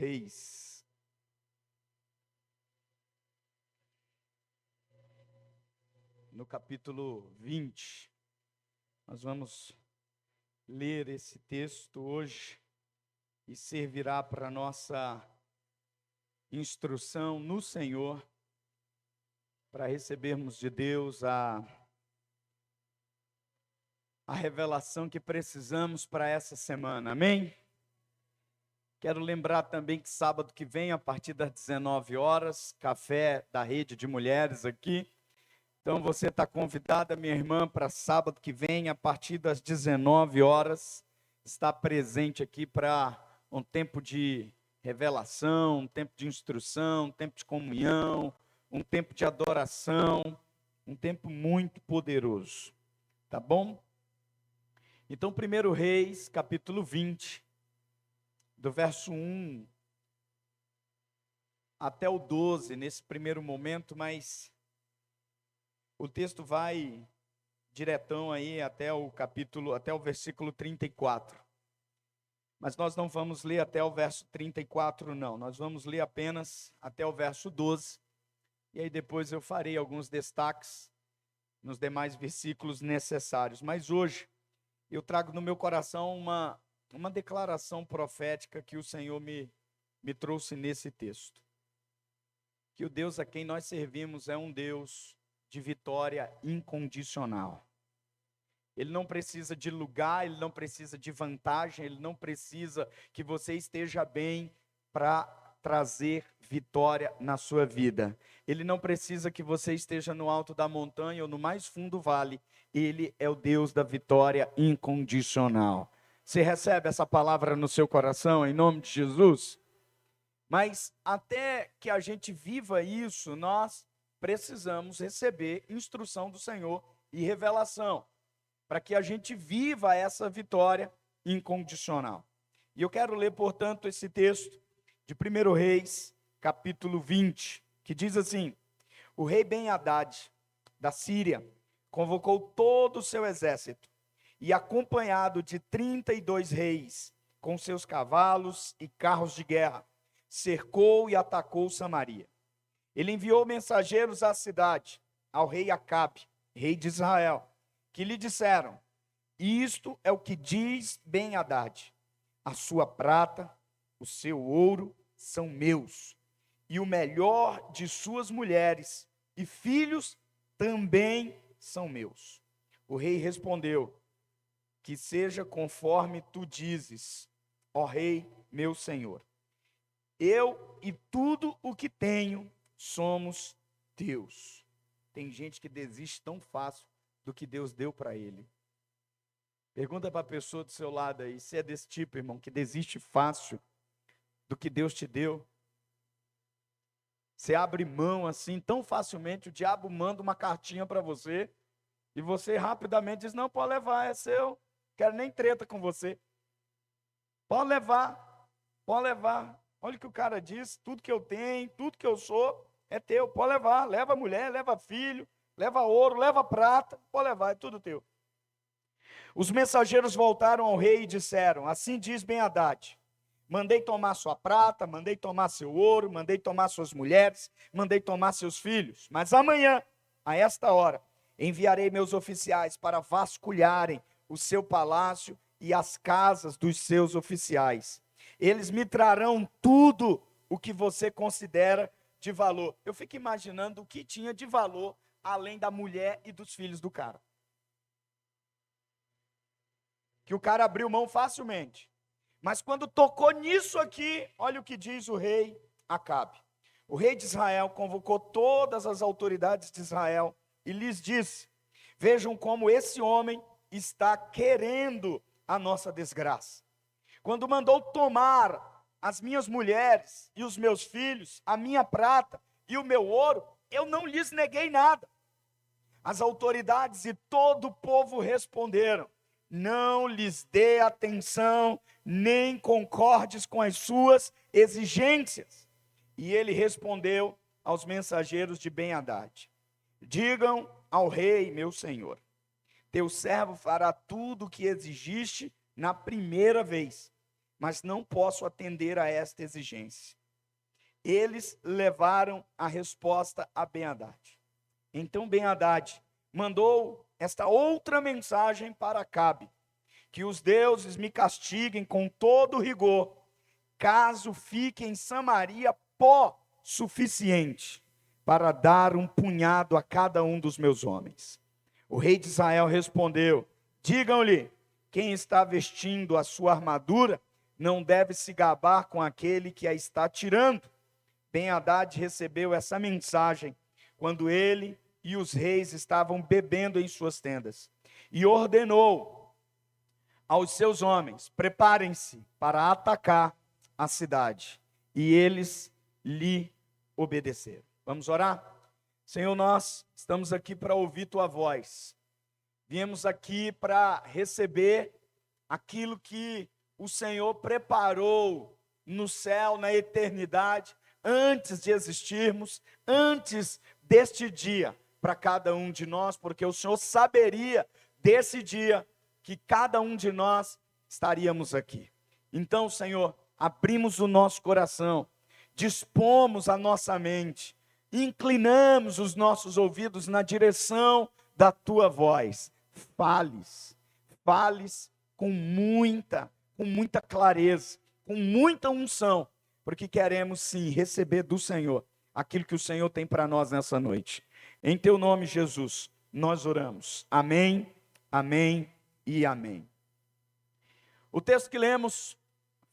Reis. No capítulo 20, nós vamos ler esse texto hoje e servirá para nossa instrução no Senhor, para recebermos de Deus a revelação que precisamos para essa semana, amém? Quero lembrar também que sábado que vem, a partir das 19 horas, café da Rede de Mulheres aqui. Então você está convidada, minha irmã, para sábado que vem, a partir das 19 horas, estar presente aqui para um tempo de revelação, um tempo de instrução, um tempo de comunhão, um tempo de adoração, um tempo muito poderoso, tá bom? Então, 1 Reis, capítulo 20, do verso 1 até o 12, nesse primeiro momento, mas o texto vai diretão aí até o versículo 34. Mas nós não vamos ler até o verso 34, não. Nós vamos ler apenas até o verso 12. E aí depois eu farei alguns destaques nos demais versículos necessários. Mas hoje eu trago no meu coração uma declaração profética que o Senhor me trouxe nesse texto. Que o Deus a quem nós servimos é um Deus de vitória incondicional. Ele não precisa de lugar, ele não precisa de vantagem, ele não precisa que você esteja bem para trazer vitória na sua vida. Ele não precisa que você esteja no alto da montanha ou no mais fundo do vale. Ele é o Deus da vitória incondicional. Você recebe essa palavra no seu coração, em nome de Jesus? Mas até que a gente viva isso, nós precisamos receber instrução do Senhor e revelação, para que a gente viva essa vitória incondicional. E eu quero ler, portanto, esse texto de 1 Reis, capítulo 20, que diz assim: o rei Ben-Hadad, da Síria, convocou todo o seu exército, e acompanhado de 32 reis, com seus cavalos e carros de guerra, cercou e atacou Samaria. Ele enviou mensageiros à cidade, ao rei Acabe, rei de Israel, que lhe disseram: isto é o que diz Ben-Hadad: a sua prata, o seu ouro são meus, e o melhor de suas mulheres e filhos também são meus. O rei respondeu: que seja conforme tu dizes, ó rei meu senhor. Eu e tudo o que tenho somos teus. Tem gente que desiste tão fácil do que Deus deu para ele. Pergunta para a pessoa do seu lado aí, se é desse tipo, irmão, que desiste fácil do que Deus te deu. Você abre mão assim tão facilmente, o diabo manda uma cartinha para você, e você rapidamente diz: não, pode levar, é seu, quero nem treta com você. Pode levar, pode levar. Olha o que o cara diz: tudo que eu tenho, tudo que eu sou, é teu, pode levar. Leva mulher, leva filho, leva ouro, leva prata, pode levar, é tudo teu. Os mensageiros voltaram ao rei e disseram: assim diz Ben-Hadad: mandei tomar sua prata, mandei tomar seu ouro, mandei tomar suas mulheres, mandei tomar seus filhos, mas amanhã, a esta hora, enviarei meus oficiais para vasculharem o seu palácio e as casas dos seus oficiais. Eles me trarão tudo o que você considera de valor. Eu fico imaginando o que tinha de valor além da mulher e dos filhos do cara. Que o cara abriu mão facilmente. Mas quando tocou nisso aqui, olha o que diz o rei Acabe. O rei de Israel convocou todas as autoridades de Israel e lhes disse: vejam como esse homem está querendo a nossa desgraça. Quando mandou tomar as minhas mulheres e os meus filhos, a minha prata e o meu ouro, eu não lhes neguei nada. As autoridades e todo o povo responderam: não lhes dê atenção, nem concordes com as suas exigências. E ele respondeu aos mensageiros de Ben-Hadad: digam ao rei, meu senhor, teu servo fará tudo o que exigiste na primeira vez. mas não posso atender a esta exigência. Eles levaram a resposta a Ben-Hadad. Então Ben-Hadad mandou esta outra mensagem para Acabe: que os deuses me castiguem com todo rigor, caso fique em Samaria pó suficiente para dar um punhado a cada um dos meus homens. O rei de Israel respondeu: digam-lhe, quem está vestindo a sua armadura não deve se gabar com aquele que a está tirando. Ben-Hadad recebeu essa mensagem quando ele e os reis estavam bebendo em suas tendas, e ordenou aos seus homens: preparem-se para atacar a cidade. E eles lhe obedeceram. Vamos orar? Senhor, nós estamos aqui para ouvir tua voz. Viemos aqui para receber aquilo que o Senhor preparou no céu, na eternidade, antes de existirmos, antes deste dia, para cada um de nós, porque o Senhor saberia desse dia que cada um de nós estaríamos aqui. Então, Senhor, abrimos o nosso coração, dispomos a nossa mente, inclinamos os nossos ouvidos na direção da tua voz. Fales com muita clareza, com muita unção, porque queremos sim receber do Senhor aquilo que o Senhor tem para nós nessa noite. Em teu nome, Jesus, nós oramos. Amém, amém e amém. O texto que lemos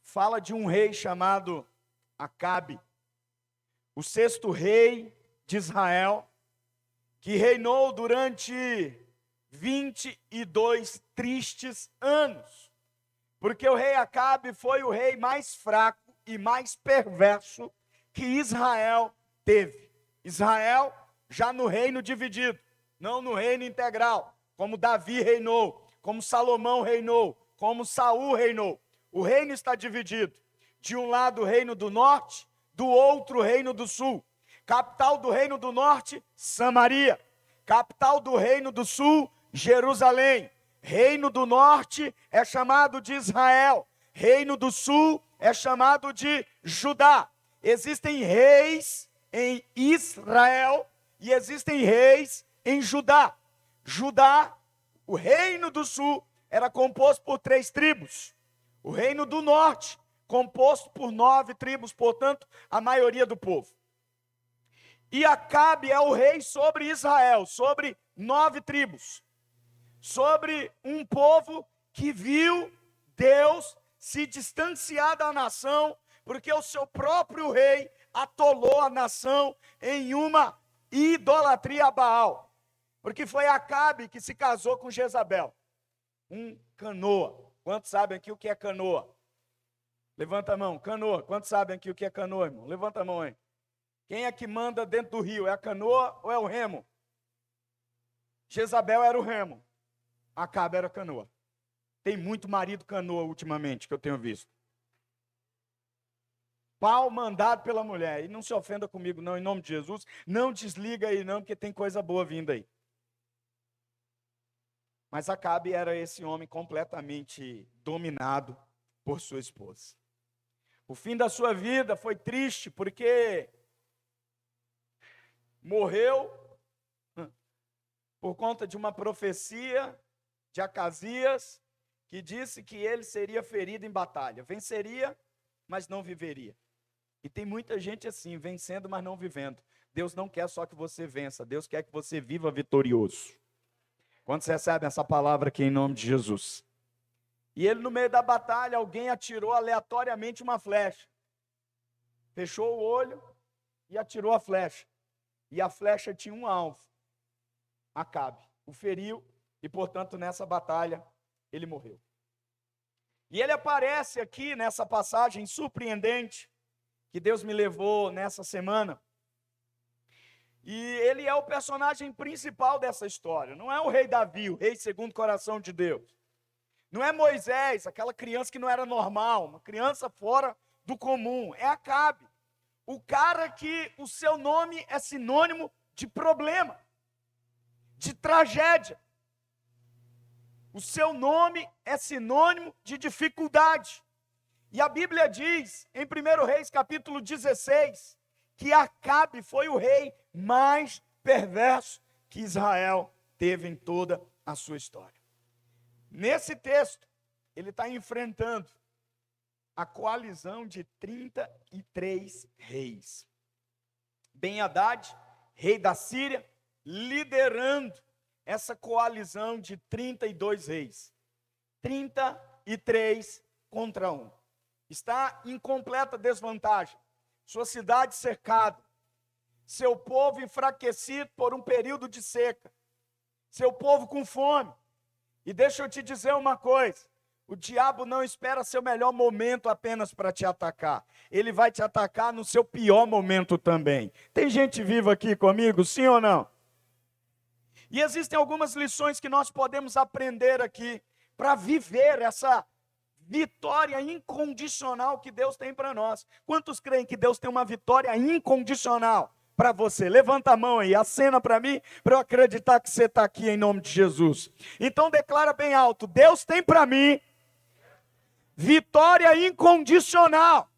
fala de um rei chamado Acabe, o sexto rei de Israel, que reinou durante 22 tristes anos, porque o rei Acabe foi o rei mais fraco e mais perverso que Israel teve. Israel já no reino dividido, não no reino integral, como Davi reinou, como Salomão reinou, como Saul reinou. O reino está dividido. De um lado o reino do norte, do outro o reino do sul. Capital do reino do norte, Samaria. Capital do reino do sul, Jerusalém. Reino do norte é chamado de Israel. Reino do sul é chamado de Judá. Existem reis em Israel e existem reis em Judá. Judá, o reino do sul, era composto por 3 tribos. O reino do norte, composto por 9 tribos, portanto, a maioria do povo. E Acabe é o rei sobre Israel, sobre 9 tribos, sobre um povo que viu Deus se distanciar da nação, porque o seu próprio rei atolou a nação em uma idolatria a Baal. Porque foi Acabe que se casou com Jezabel, um canoa. Quantos sabem aqui o que é canoa? Levanta a mão, canoa. Quantos sabem aqui o que é canoa, irmão? Levanta a mão aí. Quem é que manda dentro do rio? É a canoa ou é o remo? Jezabel era o remo, Acabe era a canoa. Tem muito marido canoa ultimamente que eu tenho visto. Pau mandado pela mulher. E não se ofenda comigo não, em nome de Jesus. Não desliga aí não, porque tem coisa boa vindo aí. Mas Acabe era esse homem completamente dominado por sua esposa. O fim da sua vida foi triste, porque morreu por conta de uma profecia de Acasias, que disse que ele seria ferido em batalha. Venceria, mas não viveria. E tem muita gente assim, vencendo, mas não vivendo. Deus não quer só que você vença, Deus quer que você viva vitorioso. Quantos recebem essa palavra aqui em nome de Jesus? E ele, no meio da batalha, alguém atirou aleatoriamente uma flecha. Fechou o olho e atirou a flecha. E a flecha tinha um alvo. Acabe. O feriu e, portanto, nessa batalha, ele morreu. E ele aparece aqui nessa passagem surpreendente que Deus me levou nessa semana. E ele é o personagem principal dessa história. Não é o rei Davi, o rei segundo o coração de Deus. Não é Moisés, aquela criança que não era normal, uma criança fora do comum. É Acabe, o cara que o seu nome é sinônimo de problema, de tragédia. O seu nome é sinônimo de dificuldade. E a Bíblia diz, em 1 Reis capítulo 16, que Acabe foi o rei mais perverso que Israel teve em toda a sua história. Nesse texto, ele está enfrentando a coalizão de 33 reis. Ben-Hadad, rei da Síria, liderando essa coalizão de 32 reis. 33 contra 1. Está em completa desvantagem. Sua cidade cercada. Seu povo enfraquecido por um período de seca. Seu povo com fome. E deixa eu te dizer uma coisa. O diabo não espera seu melhor momento apenas para te atacar. Ele vai te atacar no seu pior momento também. Tem gente viva aqui comigo, sim ou não? E existem algumas lições que nós podemos aprender aqui para viver essa vitória incondicional que Deus tem para nós. Quantos creem que Deus tem uma vitória incondicional para você? Levanta a mão aí, acena para mim, para eu acreditar que você está aqui em nome de Jesus. Então declara bem alto: Deus tem para mim vitória incondicional.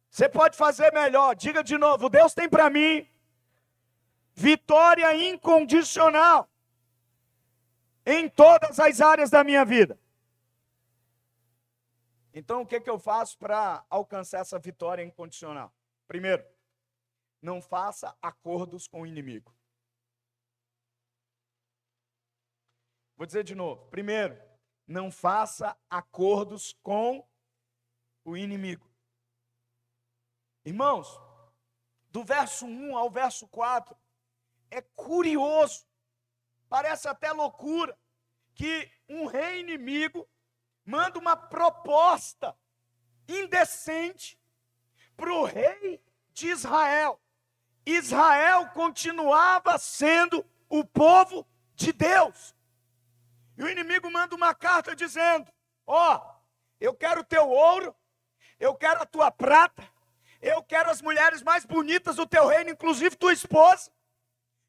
Você pode fazer melhor, diga de novo: Deus tem para mim vitória incondicional em todas as áreas da minha vida. Então, o que eu faço para alcançar essa vitória incondicional? Primeiro, não faça acordos com o inimigo. Vou dizer de novo. Primeiro, não faça acordos com o inimigo. Irmãos, do verso 1 ao verso 4, é curioso, parece até loucura, que um rei inimigo manda uma proposta indecente para o rei de Israel. Israel continuava sendo o povo de Deus. E o inimigo manda uma carta dizendo: eu quero o teu ouro, eu quero a tua prata, eu quero as mulheres mais bonitas do teu reino, inclusive tua esposa,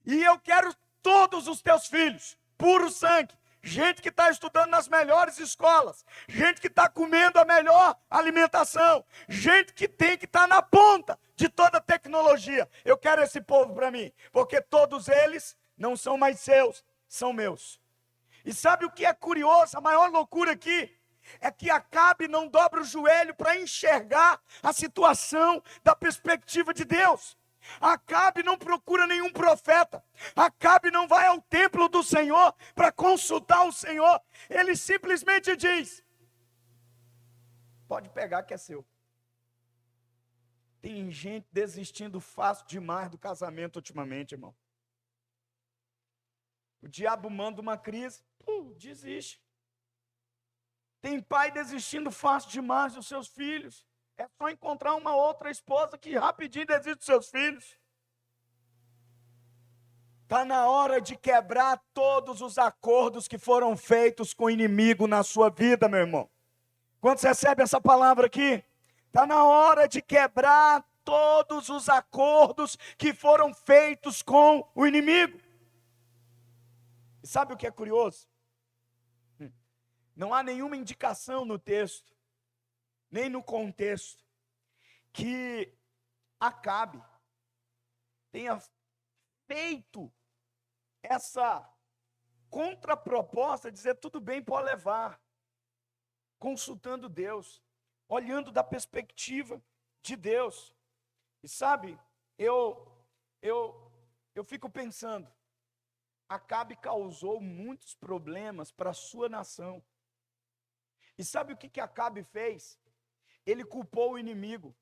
e eu quero todos os teus filhos, puro sangue. Gente que está estudando nas melhores escolas, gente que está comendo a melhor alimentação, gente que tem que estar na ponta de toda a tecnologia. Eu quero esse povo para mim, porque todos eles não são mais seus, são meus. E sabe o que é curioso? A maior loucura aqui é que Acabe não dobra o joelho para enxergar a situação da perspectiva de Deus. Acabe não procura nenhum profeta. Acabe não vai ao templo do Senhor para consultar o Senhor. Ele simplesmente diz: pode pegar que é seu. Tem gente desistindo fácil demais do casamento ultimamente, irmão. O diabo manda uma crise, desiste. Tem pai desistindo fácil demais dos seus filhos. É só encontrar uma outra esposa que rapidinho desiste dos seus filhos. Está na hora de quebrar todos os acordos que foram feitos com o inimigo na sua vida, meu irmão. Quando você recebe essa palavra aqui, está na hora de quebrar todos os acordos que foram feitos com o inimigo. E sabe o que é curioso? Não há nenhuma indicação no texto, nem no contexto, que Acabe tenha feito essa contraproposta, dizer tudo bem, pode levar, consultando Deus, olhando da perspectiva de Deus. E sabe, eu fico pensando, Acabe causou muitos problemas para a sua nação. E sabe o que Acabe fez? Ele culpou o inimigo,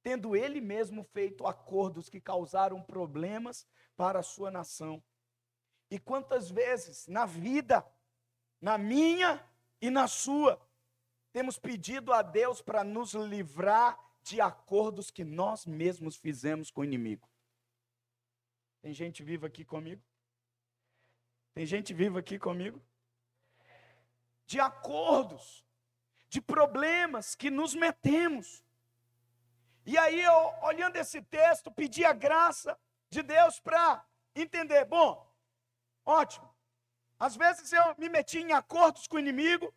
tendo ele mesmo feito acordos que causaram problemas para a sua nação. E quantas vezes na vida, na minha e na sua, temos pedido a Deus para nos livrar de acordos que nós mesmos fizemos com o inimigo. Tem gente viva aqui comigo? Tem gente viva aqui comigo? De acordos, de problemas que nos metemos. E aí eu, olhando esse texto, pedi a graça de Deus para entender. Bom, ótimo. Às vezes eu me meti em acordos com o inimigo,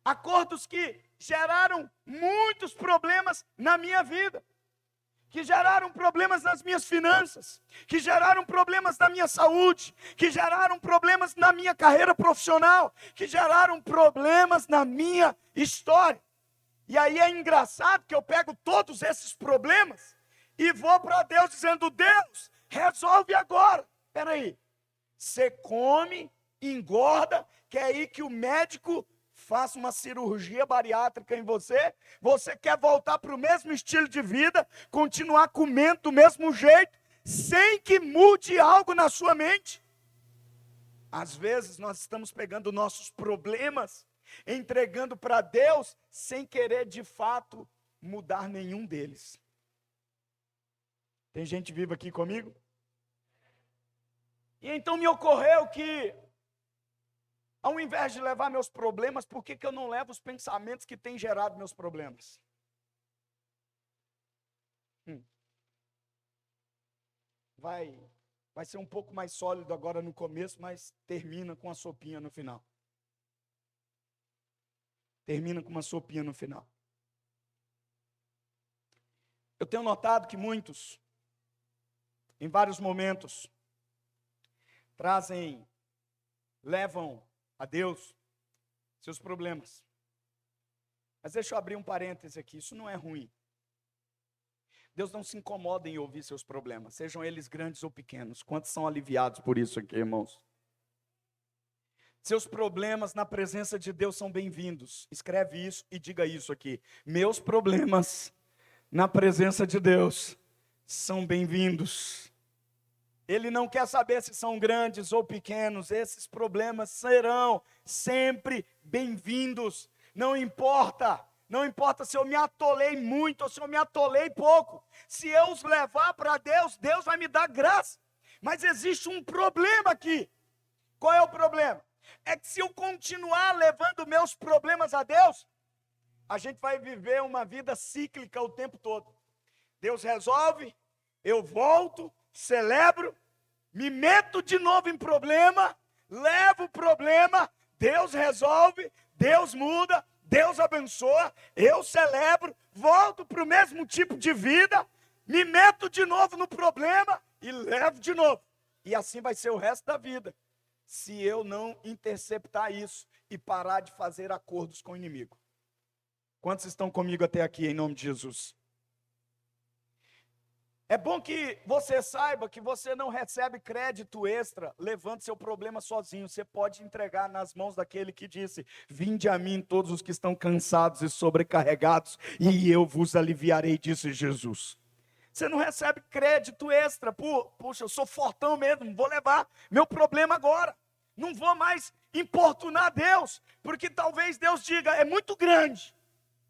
acordos que geraram muitos problemas na minha vida, que geraram problemas nas minhas finanças, que geraram problemas na minha saúde, que geraram problemas na minha carreira profissional, que geraram problemas na minha história. E aí é engraçado que eu pego todos esses problemas e vou para Deus dizendo: Deus, resolve agora. Espera aí, você come, engorda, quer ir que o médico faça uma cirurgia bariátrica em você, você quer voltar para o mesmo estilo de vida, continuar comendo do mesmo jeito, sem que mude algo na sua mente. Às vezes nós estamos pegando nossos problemas, entregando para Deus, sem querer de fato mudar nenhum deles. Tem gente viva aqui comigo? E então me ocorreu que, ao invés de levar meus problemas, por que eu não levo os pensamentos que têm gerado meus problemas? Vai ser um pouco mais sólido agora no começo, mas termina com a sopinha no final. Termina com uma sopinha no final. Eu tenho notado que muitos, em vários momentos, levam a Deus seus problemas. Mas deixa eu abrir um parêntese aqui, isso não é ruim. Deus não se incomoda em ouvir seus problemas, sejam eles grandes ou pequenos. Quantos são aliviados por isso aqui, irmãos? Seus problemas na presença de Deus são bem-vindos. Escreve isso e diga isso aqui: meus problemas na presença de Deus são bem-vindos. Ele não quer saber se são grandes ou pequenos, esses problemas serão sempre bem-vindos. Não importa se eu me atolei muito ou se eu me atolei pouco. Se eu os levar para Deus, Deus vai me dar graça. Mas existe um problema aqui. Qual é o problema? É que se eu continuar levando meus problemas a Deus, a gente vai viver uma vida cíclica o tempo todo. Deus resolve, eu volto, celebro, me meto de novo em problema, levo o problema, Deus resolve, Deus muda, Deus abençoa, eu celebro, volto para o mesmo tipo de vida, me meto de novo no problema e levo de novo. E assim vai ser o resto da vida, se eu não interceptar isso e parar de fazer acordos com o inimigo. Quantos estão comigo até aqui, em nome de Jesus? É bom que você saiba que você não recebe crédito extra levando seu problema sozinho. Você pode entregar nas mãos daquele que disse: vinde a mim todos os que estão cansados e sobrecarregados, e eu vos aliviarei, disse Jesus. Você não recebe crédito extra. Puxa, eu sou fortão mesmo, vou levar meu problema agora. Não vou mais importunar Deus, porque talvez Deus diga: é muito grande.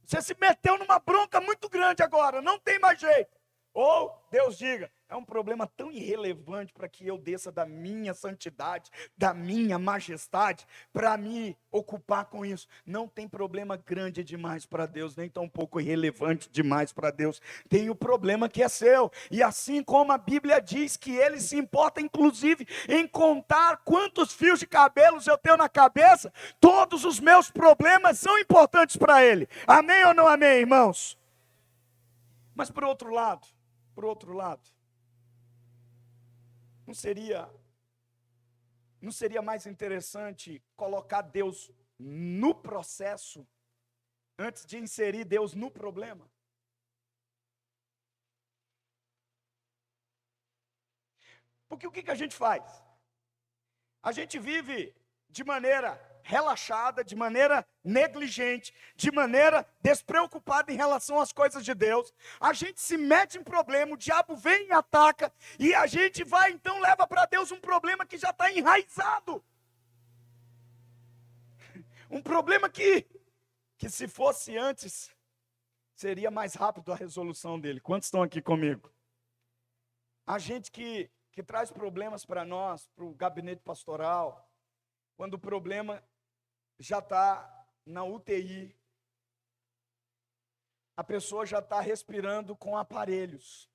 Você se meteu numa bronca muito grande agora, não tem mais jeito. Ou Deus diga: é um problema tão irrelevante para que eu desça da minha santidade, da minha majestade, para me ocupar com isso. Não tem problema grande demais para Deus, nem tão pouco irrelevante demais para Deus. Tem o problema que é seu. E assim como a Bíblia diz que Ele se importa, inclusive, em contar quantos fios de cabelos eu tenho na cabeça, todos os meus problemas são importantes para Ele. Amém ou não amém, irmãos? Mas por outro lado, não seria mais interessante colocar Deus no processo antes de inserir Deus no problema? Porque o que a gente faz? A gente vive de maneira relaxada, de maneira negligente, de maneira despreocupada em relação às coisas de Deus. A gente se mete em problema, o diabo vem e ataca, e a gente vai então leva para Deus um problema que já está enraizado. Um problema que se fosse antes, seria mais rápido a resolução dele. Quantos estão aqui comigo? A gente que traz problemas para nós, para o gabinete pastoral, quando o problema já está na UTI, a pessoa já está respirando com aparelhos,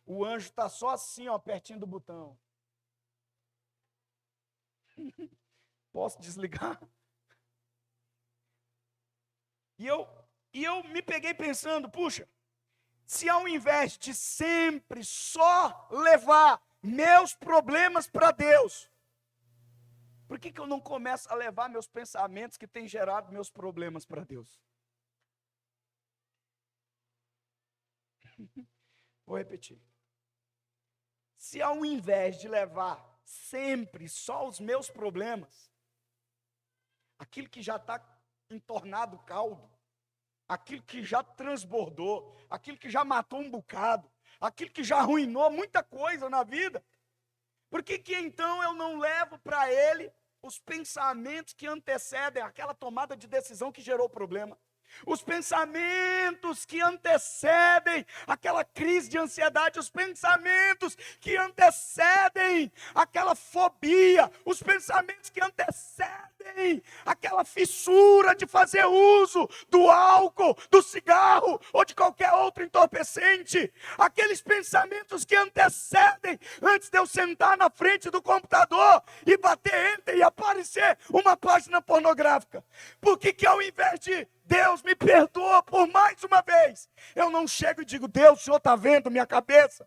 o anjo está só assim, ó, pertinho do botão. Posso desligar? E eu me peguei pensando, puxa, se ao invés de sempre só levar meus problemas para Deus, por que eu não começo a levar meus pensamentos que têm gerado meus problemas para Deus? Vou repetir. Se ao invés de levar sempre só os meus problemas, aquilo que já está entornado caldo, aquilo que já transbordou, aquilo que já matou um bocado, aquilo que já arruinou muita coisa na vida, por que então eu não levo para Ele os pensamentos que antecedem aquela tomada de decisão que gerou o problema? Os pensamentos que antecedem aquela crise de ansiedade, os pensamentos que antecedem aquela fobia, os pensamentos que antecedem aquela fissura de fazer uso do álcool, do cigarro ou de qualquer outro entorpecente, aqueles pensamentos que antecedem antes de eu sentar na frente do computador e bater enter e aparecer uma página pornográfica. Por que ao invés de Deus me perdoa por mais uma vez, eu não chego e digo, Deus, o Senhor está vendo minha cabeça?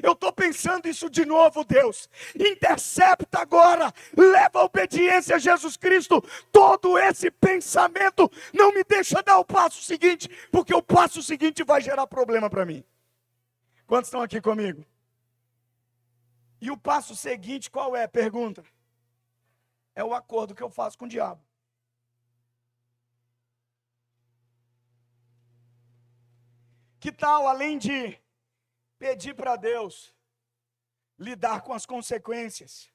Eu estou pensando isso de novo, Deus. Intercepta agora, leva a obediência a Jesus Cristo. Todo esse pensamento não me deixa dar o passo seguinte, porque o passo seguinte vai gerar problema para mim. Quantos estão aqui comigo? E o passo seguinte qual é? Pergunta. É o acordo que eu faço com o diabo. Que tal, além de pedir para Deus lidar com as consequências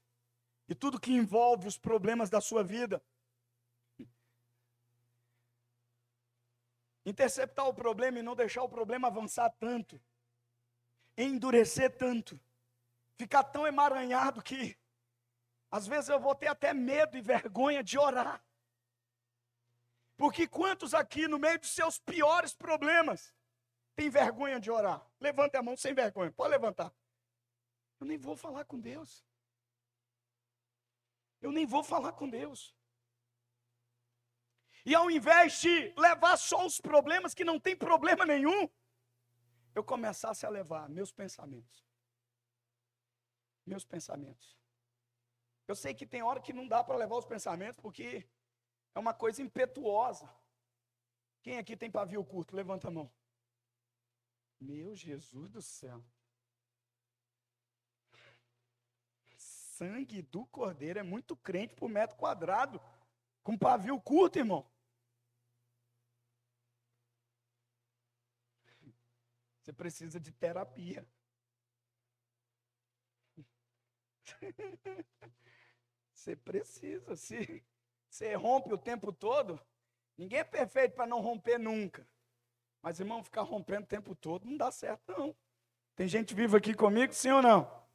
e tudo que envolve os problemas da sua vida, interceptar o problema e não deixar o problema avançar tanto, endurecer tanto, ficar tão emaranhado que às vezes eu vou ter até medo e vergonha de orar. Porque quantos aqui no meio dos seus piores problemas tem vergonha de orar? Levante a mão sem vergonha, pode levantar. Eu nem vou falar com Deus. Eu nem vou falar com Deus. E ao invés de levar só os problemas que não tem problema nenhum, eu começasse a levar meus pensamentos. Meus pensamentos. Eu sei que tem hora que não dá para levar os pensamentos, porque é uma coisa impetuosa. Quem aqui tem pavio curto? Levanta a mão. Meu Jesus do céu. Sangue do Cordeiro é muito crente por metro quadrado, com pavio curto, irmão. Você precisa de terapia. Você precisa. Se você rompe o tempo todo, ninguém é perfeito para não romper nunca. Mas, irmão, ficar rompendo o tempo todo não dá certo, não. Tem gente viva aqui comigo, sim ou não?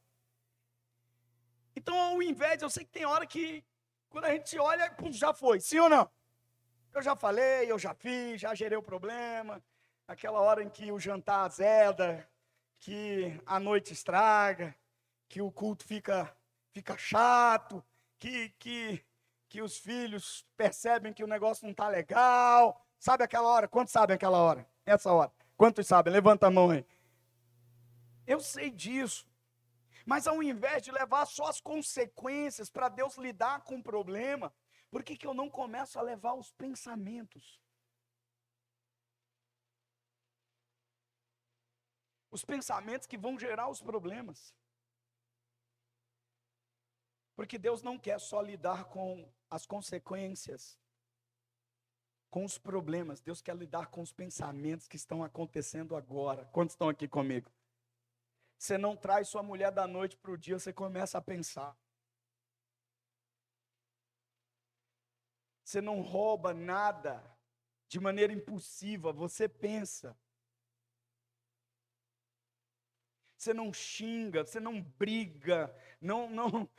Então, ao invés, eu sei que tem hora que, quando a gente olha, já foi, sim ou não? Eu já falei, eu já fiz, já gerei o problema. Aquela hora em que o jantar azeda, que a noite estraga, que o culto fica chato, que os filhos percebem que o negócio não está legal. Sabe aquela hora? Quantos sabem aquela hora? Essa hora. Quantos sabem? Levanta a mão aí. Eu sei disso. Mas ao invés de levar só as consequências para Deus lidar com o problema, por que eu não começo a levar os pensamentos? Os pensamentos que vão gerar os problemas. Porque Deus não quer só lidar com as consequências, com os problemas. Deus quer lidar com os pensamentos que estão acontecendo agora. Quantos estão aqui comigo? Você não traz sua mulher da noite para o dia, você começa a pensar. Você não rouba nada de maneira impulsiva, você pensa. Você não xinga, você não briga, não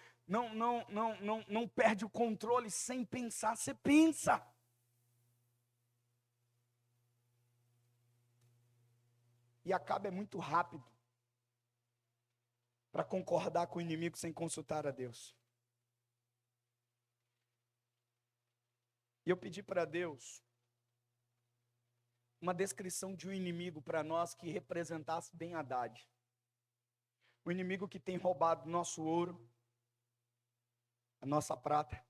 perde o controle sem pensar, você pensa. E acaba muito rápido para concordar com o inimigo sem consultar a Deus. E eu pedi para Deus uma descrição de um inimigo para nós que representasse bem Haddad. O inimigo que tem roubado nosso ouro, a nossa prata,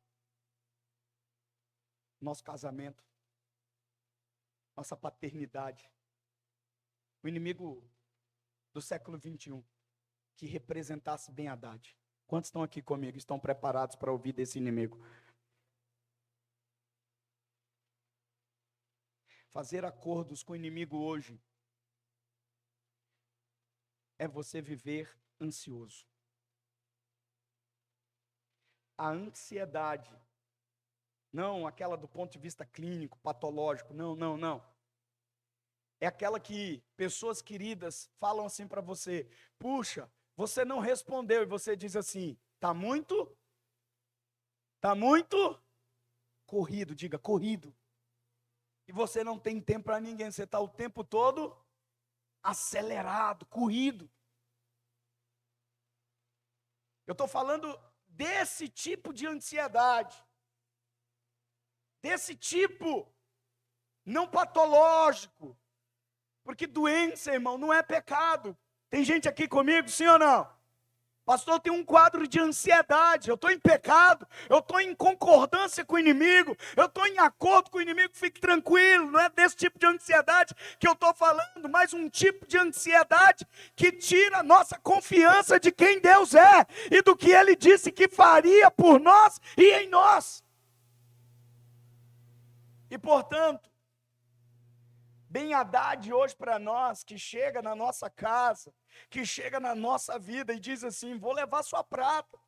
nosso casamento, nossa paternidade. O inimigo do século 21, que representasse bem Haddad. Quantos estão aqui comigo? Estão preparados para ouvir desse inimigo? Fazer acordos com o inimigo hoje é você viver ansioso. A ansiedade, não aquela do ponto de vista clínico, patológico, não. É aquela que pessoas queridas falam assim para você: puxa, você não respondeu, e você diz assim: tá muito corrido, diga corrido. E você não tem tempo para ninguém, você está o tempo todo acelerado, corrido. Eu estou falando desse tipo de ansiedade, desse tipo não patológico, porque doença, irmão, não é pecado. Tem gente aqui comigo, sim ou não? Pastor, eu tenho um quadro de ansiedade, eu estou em pecado, eu estou em concordância com o inimigo, eu estou em acordo com o inimigo, fique tranquilo, não é desse tipo de ansiedade que eu estou falando, mas um tipo de ansiedade que tira a nossa confiança de quem Deus é, e do que Ele disse que faria por nós e em nós. E portanto, bem Haddad hoje para nós, que chega na nossa casa, que chega na nossa vida e diz assim: vou levar sua prata,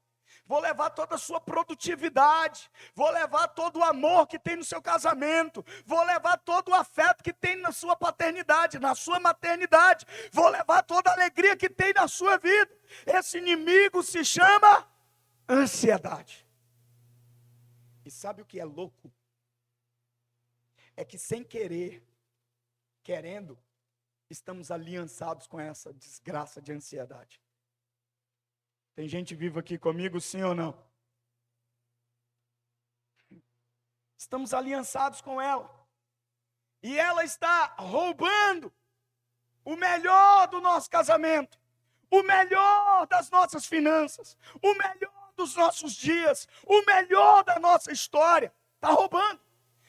vou levar toda a sua produtividade, vou levar todo o amor que tem no seu casamento, vou levar todo o afeto que tem na sua paternidade, na sua maternidade, vou levar toda a alegria que tem na sua vida. Esse inimigo se chama ansiedade. E sabe o que é louco? É que sem querer, querendo, estamos aliançados com essa desgraça de ansiedade. Tem gente viva aqui comigo, sim ou não? Estamos aliançados com ela. E ela está roubando o melhor do nosso casamento, o melhor das nossas finanças, o melhor dos nossos dias, o melhor da nossa história. Está roubando.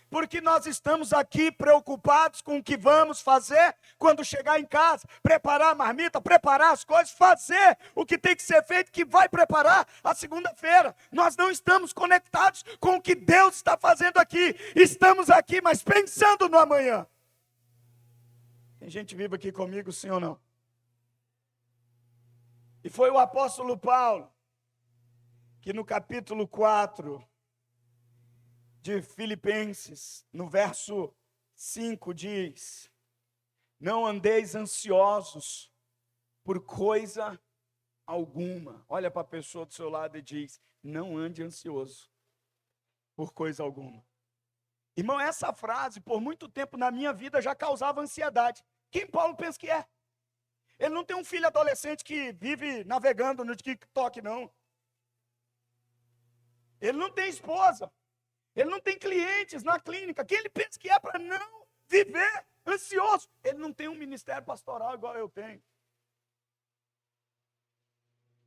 Porque nós estamos aqui preocupados com o que vamos fazer quando chegar em casa, preparar a marmita, preparar as coisas, fazer o que tem que ser feito, que vai preparar a segunda-feira. Nós não estamos conectados com o que Deus está fazendo aqui. Estamos aqui, mas pensando no amanhã. Tem gente viva aqui comigo, sim ou não? E foi o apóstolo Paulo que no capítulo 4... de Filipenses, no verso 5 diz: não andeis ansiosos por coisa alguma. Olha para a pessoa do seu lado e diz: não ande ansioso por coisa alguma. Irmão, essa frase por muito tempo na minha vida já causava ansiedade. Quem Paulo pensa que é? Ele não tem um filho adolescente que vive navegando no TikTok, não. Ele não tem esposa. Ele não tem clientes na clínica. Quem ele pensa que é para não viver ansioso? Ele não tem um ministério pastoral igual eu tenho.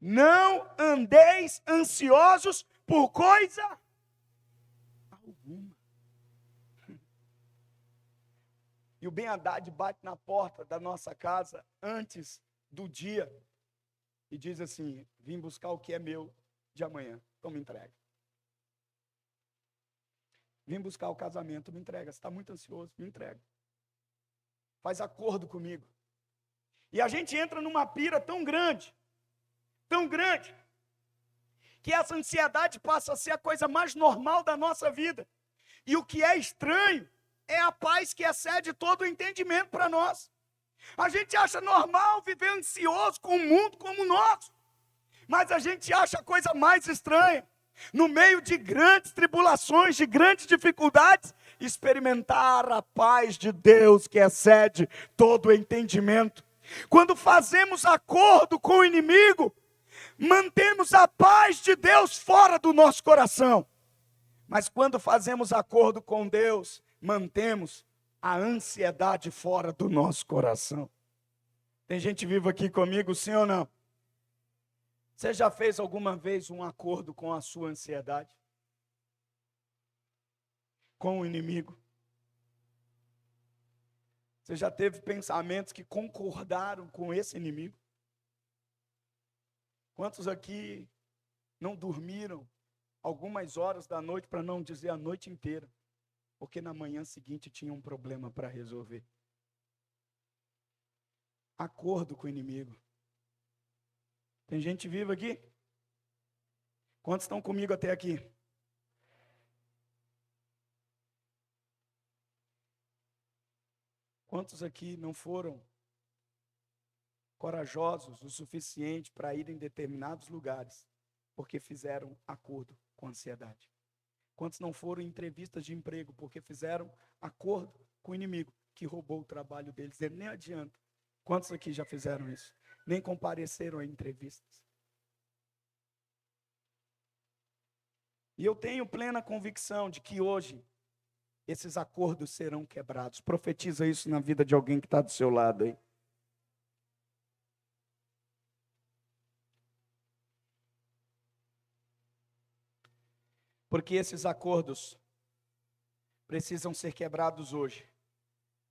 Não andeis ansiosos por coisa alguma. E o Ben Haddad bate na porta da nossa casa antes do dia e diz assim: vim buscar o que é meu de amanhã. Então me entrega. Vim buscar o casamento, me entrega. Você está muito ansioso, me entrega. Faz acordo comigo. E a gente entra numa pira tão grande, que essa ansiedade passa a ser a coisa mais normal da nossa vida. E o que é estranho é a paz que excede todo o entendimento para nós. A gente acha normal viver ansioso com um mundo como o nosso, mas a gente acha a coisa mais estranha, no meio de grandes tribulações, de grandes dificuldades, experimentar a paz de Deus que excede todo o entendimento. Quando fazemos acordo com o inimigo, mantemos a paz de Deus fora do nosso coração. Mas quando fazemos acordo com Deus, mantemos a ansiedade fora do nosso coração. Tem gente viva aqui comigo, sim ou não? Você já fez alguma vez um acordo com a sua ansiedade? Com o inimigo? Você já teve pensamentos que concordaram com esse inimigo? Quantos aqui não dormiram algumas horas da noite, para não dizer a noite inteira, porque na manhã seguinte tinha um problema para resolver? Acordo com o inimigo. Tem gente viva aqui? Quantos estão comigo até aqui? Quantos aqui não foram corajosos o suficiente para ir em determinados lugares, porque fizeram acordo com a ansiedade? Quantos não foram em entrevistas de emprego, porque fizeram acordo com o inimigo, que roubou o trabalho deles? Ele nem adianta. Quantos aqui já fizeram isso? Nem compareceram a entrevistas. E eu tenho plena convicção de que hoje esses acordos serão quebrados. Profetiza isso na vida de alguém que está do seu lado aí. Porque esses acordos precisam ser quebrados hoje,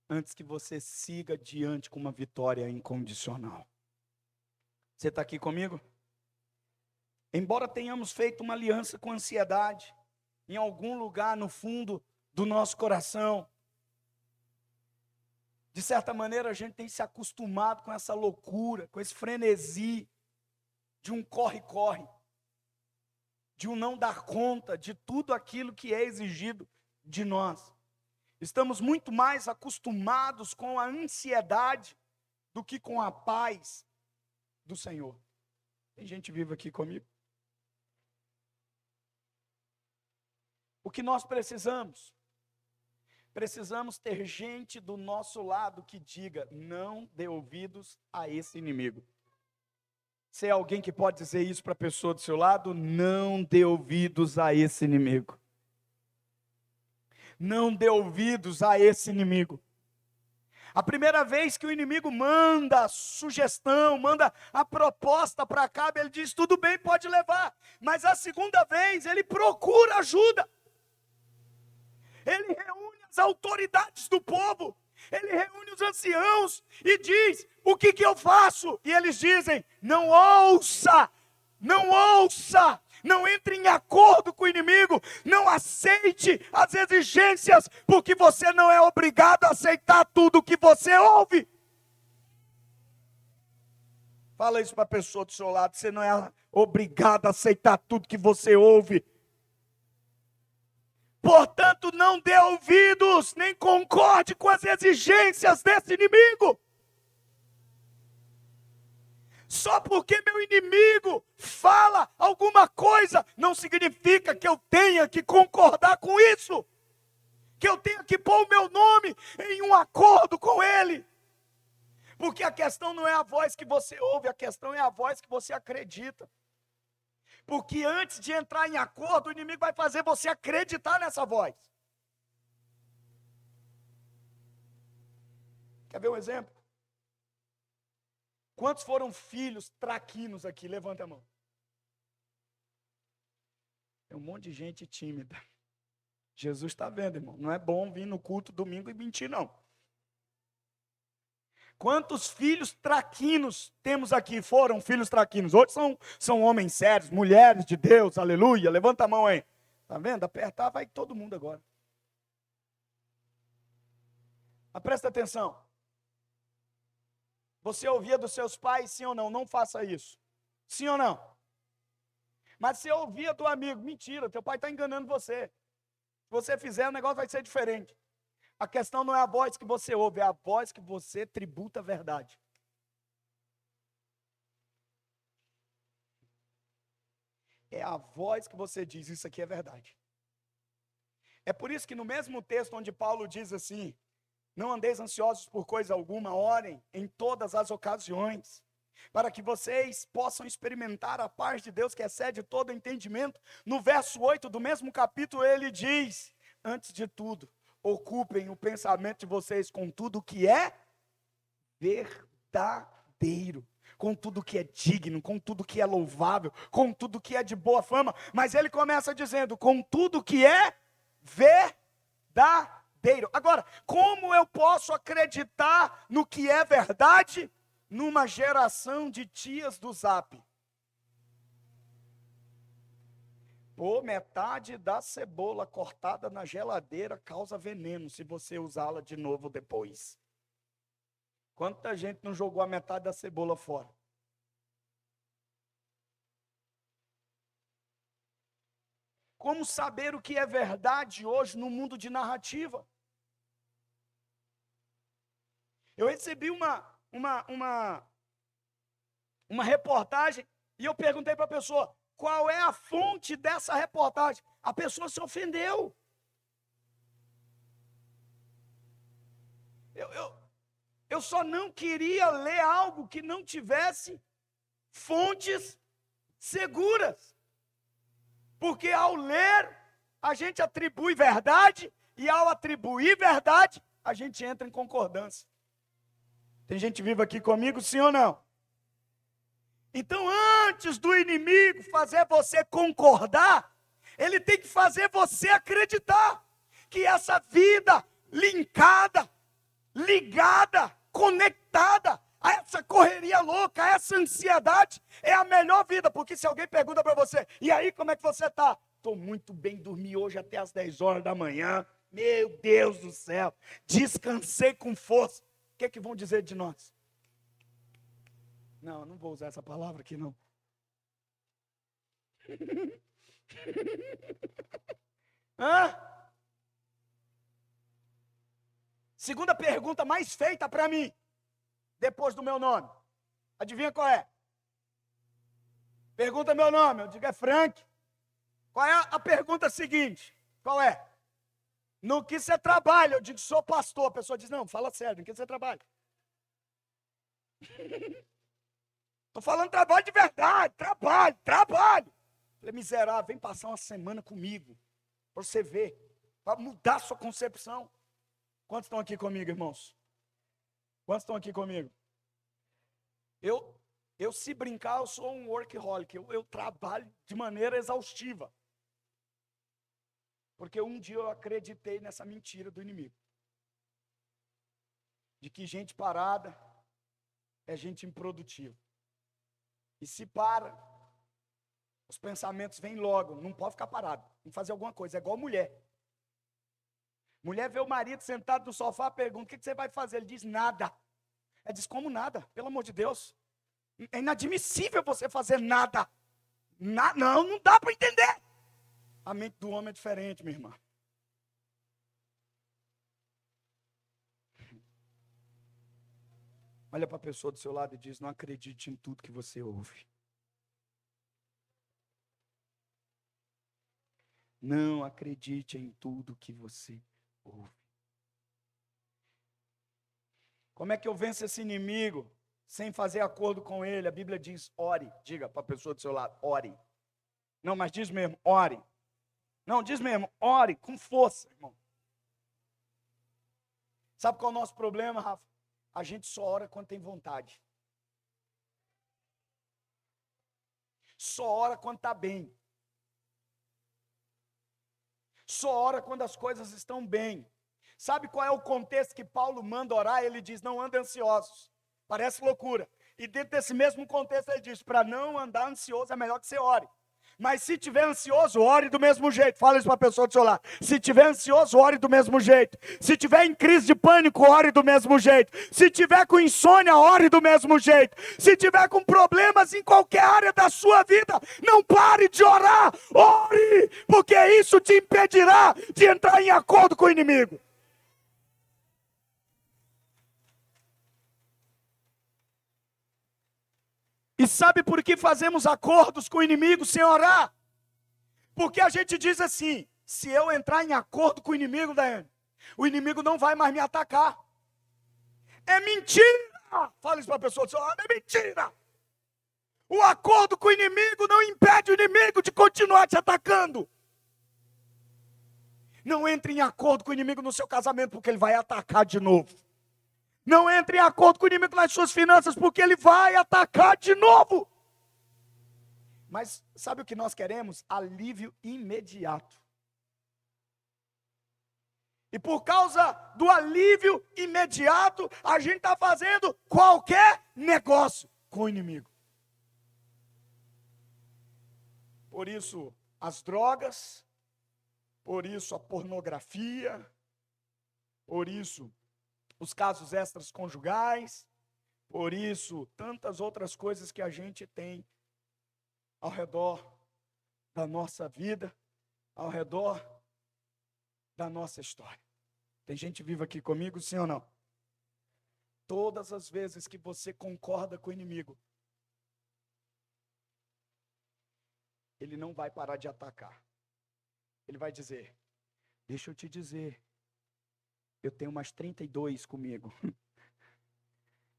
antes que você siga adiante com uma vitória incondicional. Você está aqui comigo? Embora tenhamos feito uma aliança com a ansiedade, em algum lugar no fundo do nosso coração, de certa maneira a gente tem se acostumado com essa loucura, com esse frenesi, de um corre-corre, de um não dar conta de tudo aquilo que é exigido de nós. Estamos muito mais acostumados com a ansiedade do que com a paz do Senhor. Tem gente viva aqui comigo? O que nós precisamos? Precisamos ter gente do nosso lado que diga: não dê ouvidos a esse inimigo. Você é alguém que pode dizer isso para a pessoa do seu lado? Não dê ouvidos a esse inimigo. Não dê ouvidos a esse inimigo. A primeira vez que o inimigo manda a sugestão, manda a proposta para cá, ele diz: tudo bem, pode levar. Mas a segunda vez ele procura ajuda. Ele reúne as autoridades do povo, ele reúne os anciãos e diz: o que eu faço? E eles dizem: não ouça, não entre em acordo com o inimigo, não aceite as exigências, porque você não é obrigado a aceitar tudo que você ouve. Fala isso para a pessoa do seu lado: você não é obrigado a aceitar tudo que você ouve. Portanto, não dê ouvidos, nem concorde com as exigências desse inimigo. Só porque meu inimigo fala alguma coisa, não significa que eu tenha que concordar com isso, que eu tenha que pôr o meu nome em um acordo com ele. Porque a questão não é a voz que você ouve, a questão é a voz que você acredita. Porque antes de entrar em acordo, o inimigo vai fazer você acreditar nessa voz. Quer ver um exemplo? Quantos foram filhos traquinos aqui? Levanta a mão. Tem um monte de gente tímida. Jesus está vendo, irmão. Não é bom vir no culto domingo e mentir, não. Quantos filhos traquinos temos aqui? Foram filhos traquinos. Hoje são homens sérios, mulheres de Deus, aleluia. Levanta a mão aí. Está vendo? Apertar vai todo mundo agora. Mas presta atenção. Você ouvia dos seus pais, sim ou não? Não faça isso. Sim ou não? Mas você ouvia do amigo: mentira, teu pai está enganando você. Se você fizer, o negócio vai ser diferente. A questão não é a voz que você ouve, é a voz que você tributa a verdade. É a voz que você diz: isso aqui é verdade. É por isso que no mesmo texto onde Paulo diz assim: não andeis ansiosos por coisa alguma, orem em todas as ocasiões, para que vocês possam experimentar a paz de Deus que excede todo entendimento. No verso 8 do mesmo capítulo ele diz: antes de tudo, ocupem o pensamento de vocês com tudo que é verdadeiro, com tudo que é digno, com tudo que é louvável, com tudo que é de boa fama. Mas ele começa dizendo, com tudo que é verdadeiro. Agora, como eu posso acreditar no que é verdade numa geração de tias do Zap? Pô, metade da cebola cortada na geladeira causa veneno se você usá-la de novo depois. Quanta gente não jogou a metade da cebola fora? Como saber o que é verdade hoje no mundo de narrativa? Eu recebi uma reportagem e eu perguntei para a pessoa, qual é a fonte dessa reportagem? A pessoa se ofendeu. Eu só não queria ler algo que não tivesse fontes seguras. Porque ao ler, a gente atribui verdade, e ao atribuir verdade, a gente entra em concordância. Tem gente viva aqui comigo, sim ou não? Então, antes do inimigo fazer você concordar, ele tem que fazer você acreditar que essa vida linkada, ligada, conectada a essa correria louca, a essa ansiedade, é a melhor vida. Porque se alguém pergunta para você, e aí, como é que você está? Estou muito bem, dormi hoje até as 10 horas da manhã, meu Deus do céu, descansei com força. O que é que vão dizer de nós? Não vou usar essa palavra aqui não. Segunda pergunta mais feita para mim, depois do meu nome. Adivinha qual é? Pergunta meu nome, eu digo é Frank. Qual é a pergunta seguinte? Qual é? No que você trabalha? Eu digo, sou pastor. A pessoa diz, não, fala sério, no que você trabalha? Estou falando trabalho de verdade, trabalho. Falei, miserável, vem passar uma semana comigo, para você ver, para mudar a sua concepção. Quantos estão aqui comigo, irmãos? Quantos estão aqui comigo? Eu se brincar, eu sou um workaholic, eu trabalho de maneira exaustiva. Porque um dia eu acreditei nessa mentira do inimigo. De que gente parada é gente improdutiva. E se para, os pensamentos vêm logo, não pode ficar parado, tem que fazer alguma coisa, é igual mulher. Mulher vê o marido sentado no sofá, pergunta, o que você vai fazer? Ele diz, nada. Ela diz, como nada? Pelo amor de Deus. É inadmissível você fazer nada. Não dá para entender. A mente do homem é diferente, minha irmã. Olha para a pessoa do seu lado e diz, não acredite em tudo que você ouve. Não acredite em tudo que você ouve. Como é que eu venço esse inimigo sem fazer acordo com ele? A Bíblia diz, ore. Diga para a pessoa do seu lado, ore. Não, mas diz mesmo, ore. Não, diz mesmo, ore com força, irmão. Sabe qual é o nosso problema, Rafa? A gente só ora quando tem vontade. Só ora quando está bem. Só ora quando as coisas estão bem. Sabe qual é o contexto que Paulo manda orar? Ele diz, não andem ansiosos. Parece loucura. E dentro desse mesmo contexto ele diz, para não andar ansioso é melhor que você ore. Mas se tiver ansioso, ore do mesmo jeito. Fala isso para a pessoa do seu lado. Se tiver ansioso, ore do mesmo jeito. Se tiver em crise de pânico, ore do mesmo jeito. Se tiver com insônia, ore do mesmo jeito. Se tiver com problemas em qualquer área da sua vida, não pare de orar. Ore, porque isso te impedirá de entrar em acordo com o inimigo. E sabe por que fazemos acordos com o inimigo sem orar? Porque a gente diz assim, se eu entrar em acordo com o inimigo, Daiane, o inimigo não vai mais me atacar. É mentira! Fala isso para a pessoa do seu lado, é mentira! O acordo com o inimigo não impede o inimigo de continuar te atacando. Não entre em acordo com o inimigo no seu casamento, porque ele vai atacar de novo. Não entre em acordo com o inimigo nas suas finanças, porque ele vai atacar de novo. Mas sabe o que nós queremos? Alívio imediato. E por causa do alívio imediato, a gente está fazendo qualquer negócio com o inimigo. Por isso, as drogas, por isso a pornografia, por isso os casos extraconjugais, por isso tantas outras coisas que a gente tem ao redor da nossa vida, ao redor da nossa história. Tem gente viva aqui comigo, sim ou não? Todas as vezes que você concorda com o inimigo, ele não vai parar de atacar. Ele vai dizer: deixa eu te dizer, eu tenho mais 32 comigo.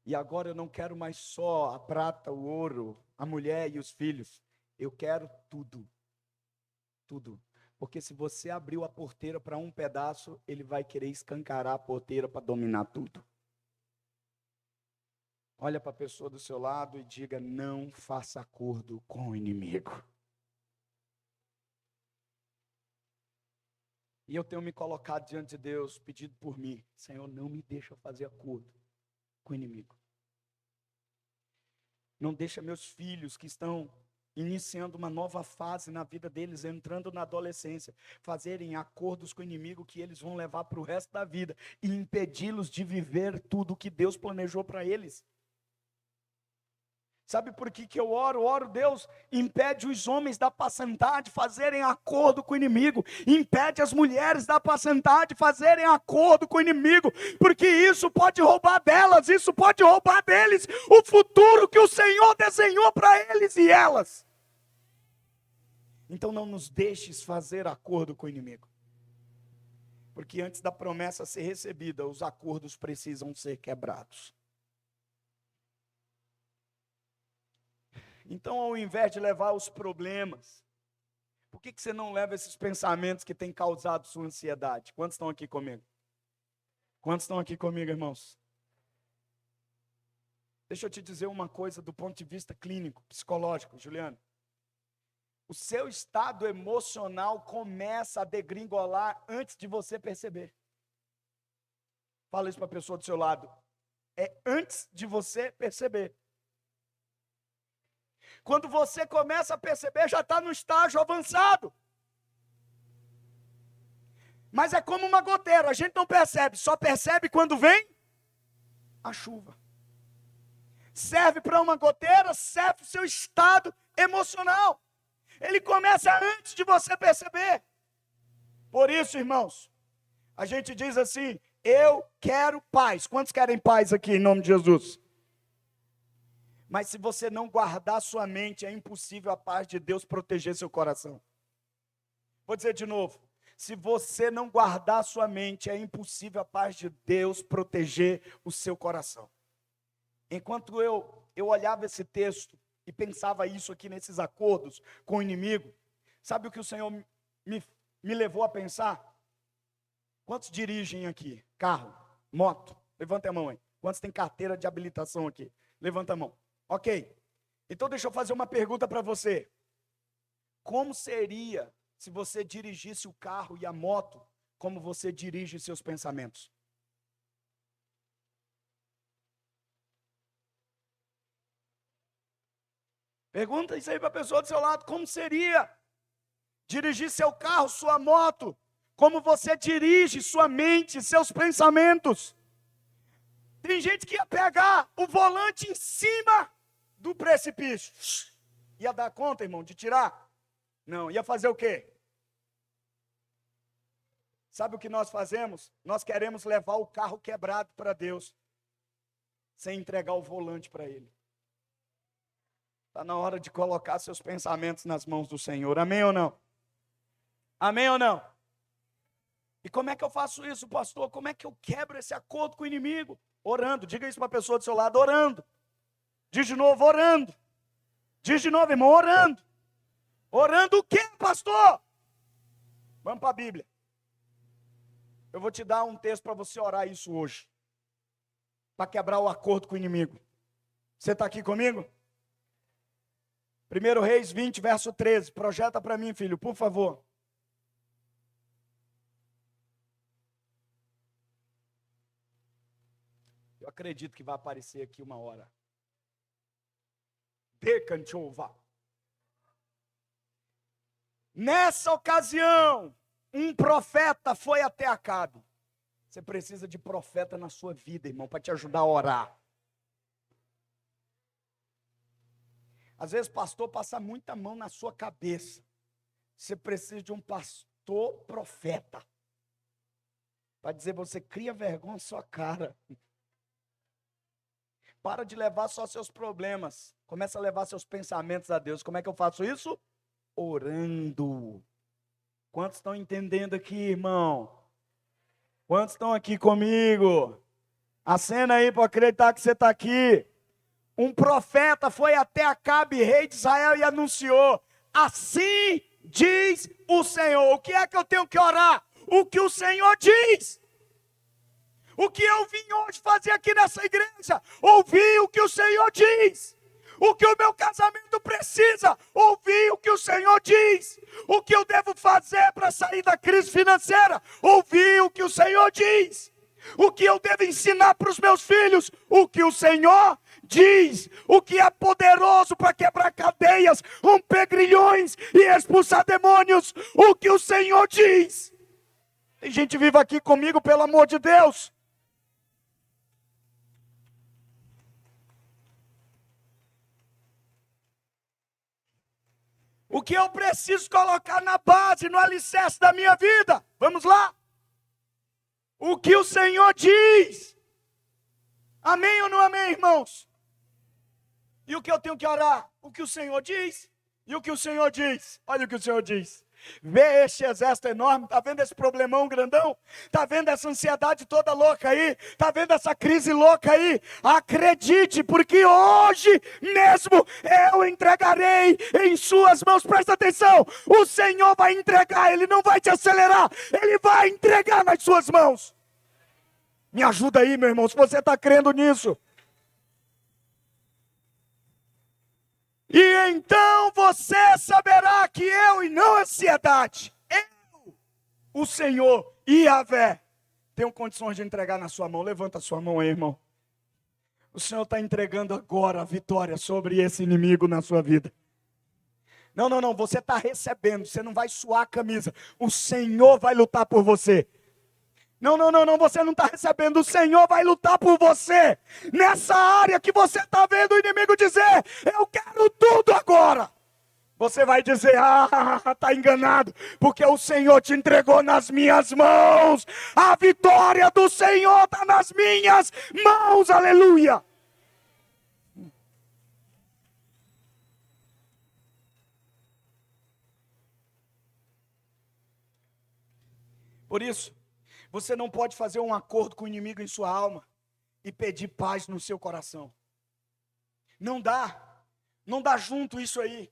E agora eu não quero mais só a prata, o ouro, a mulher e os filhos. Eu quero tudo. Tudo. Porque se você abriu a porteira para um pedaço, ele vai querer escancarar a porteira para dominar tudo. Olha para a pessoa do seu lado e diga: não faça acordo com o inimigo. E eu tenho me colocado diante de Deus, pedido por mim: Senhor, não me deixa fazer acordo com o inimigo. Não deixa meus filhos que estão iniciando uma nova fase na vida deles, entrando na adolescência, fazerem acordos com o inimigo que eles vão levar para o resto da vida e impedi-los de viver tudo que Deus planejou para eles. Sabe por que eu oro? Oro, Deus, impede os homens da pacentar de fazerem acordo com o inimigo, impede as mulheres da pacentar de fazerem acordo com o inimigo, porque isso pode roubar delas, isso pode roubar deles o futuro que o Senhor desenhou para eles e elas. Então não nos deixes fazer acordo com o inimigo, porque antes da promessa ser recebida, os acordos precisam ser quebrados. Então, ao invés de levar os problemas, por que você não leva esses pensamentos que têm causado sua ansiedade? Quantos estão aqui comigo? Quantos estão aqui comigo, irmãos? Deixa eu te dizer uma coisa do ponto de vista clínico, psicológico, Juliano. O seu estado emocional começa a degringolar antes de você perceber. Fala isso para a pessoa do seu lado. É antes de você perceber. Quando você começa a perceber, já está no estágio avançado. Mas é como uma goteira, a gente não percebe, só percebe quando vem a chuva. Serve para uma goteira, serve para o seu estado emocional. Ele começa antes de você perceber. Por isso, irmãos, a gente diz assim: eu quero paz. Quantos querem paz aqui em nome de Jesus? Mas se você não guardar sua mente, é impossível a paz de Deus proteger seu coração. Vou dizer de novo: se você não guardar sua mente, é impossível a paz de Deus proteger o seu coração. Enquanto eu olhava esse texto e pensava isso aqui nesses acordos com o inimigo, sabe o que o Senhor me levou a pensar? Quantos dirigem aqui? Carro, moto? Levanta a mão aí. Quantos têm carteira de habilitação aqui? Levanta a mão. Ok, então deixa eu fazer uma pergunta para você. Como seria se você dirigisse o carro e a moto como você dirige seus pensamentos? Pergunta isso aí para a pessoa do seu lado. Como seria dirigir seu carro, sua moto, como você dirige sua mente, seus pensamentos? Tem gente que ia pegar o volante em cima do precipício. Ia dar conta, irmão, de tirar? Não, ia fazer o quê? Sabe o que nós fazemos? Nós queremos levar o carro quebrado para Deus, sem entregar o volante para Ele. Está na hora de colocar seus pensamentos nas mãos do Senhor. Amém ou não? Amém ou não? E como é que eu faço isso, pastor? Como é que eu quebro esse acordo com o inimigo? Orando. Diga isso para a pessoa do seu lado: orando. Diz de novo: orando. Diz de novo, irmão: orando. Orando o quê, pastor? Vamos para a Bíblia. Eu vou te dar um texto para você orar isso hoje. Para quebrar o acordo com o inimigo. Você está aqui comigo? 1 Reis 20, verso 13. Projeta para mim, filho, por favor. Eu acredito que vai aparecer aqui uma hora. Decanchova. Nessa ocasião, um profeta foi até Acabe. Você precisa de profeta na sua vida, irmão, para te ajudar a orar. Às vezes, pastor passa muita mão na sua cabeça. Você precisa de um pastor profeta. Para dizer, você cria vergonha na sua cara. Para de levar só seus problemas. Começa a levar seus pensamentos a Deus. Como é que eu faço isso? Orando. Quantos estão entendendo aqui, irmão? Quantos estão aqui comigo? Acena aí para acreditar que você está aqui. Um profeta foi até Acabe, rei de Israel, e anunciou: assim diz o Senhor. O que é que eu tenho que orar? O que o Senhor diz. O que eu vim hoje fazer aqui nessa igreja? Ouvir o que o Senhor diz. O que o meu casamento precisa? Ouvir o que o Senhor diz. O que eu devo fazer para sair da crise financeira? Ouvir o que o Senhor diz. O que eu devo ensinar para os meus filhos? O que o Senhor diz. O que é poderoso para quebrar cadeias, romper grilhões e expulsar demônios? O que o Senhor diz. Tem gente viva aqui comigo, pelo amor de Deus. O que eu preciso colocar na base, no alicerce da minha vida? Vamos lá. O que o Senhor diz. Amém ou não amém, irmãos? E o que eu tenho que orar? O que o Senhor diz. E o que o Senhor diz? Olha o que o Senhor diz. Vê este exército enorme, está vendo esse problemão grandão? Está vendo essa ansiedade toda louca aí? Está vendo essa crise louca aí? Acredite, porque hoje mesmo eu entregarei em suas mãos. Presta atenção, o Senhor vai entregar, Ele não vai te acelerar, Ele vai entregar nas suas mãos. Me ajuda aí, meu irmão, se você está crendo nisso. E então você saberá que eu, e não ansiedade, eu, o Senhor, Yahvé, tenho condições de entregar na sua mão. Levanta a sua mão aí, irmão. O Senhor está entregando agora a vitória sobre esse inimigo na sua vida. Não, você está recebendo, você não vai suar a camisa. O Senhor vai lutar por você. Não, você não está recebendo, o Senhor vai lutar por você, nessa área que você está vendo o inimigo dizer, eu quero tudo agora. Você vai dizer, está enganado, porque o Senhor te entregou nas minhas mãos, a vitória do Senhor está nas minhas mãos, aleluia. Por isso, você não pode fazer um acordo com o inimigo em sua alma e pedir paz no seu coração. Não dá junto isso aí.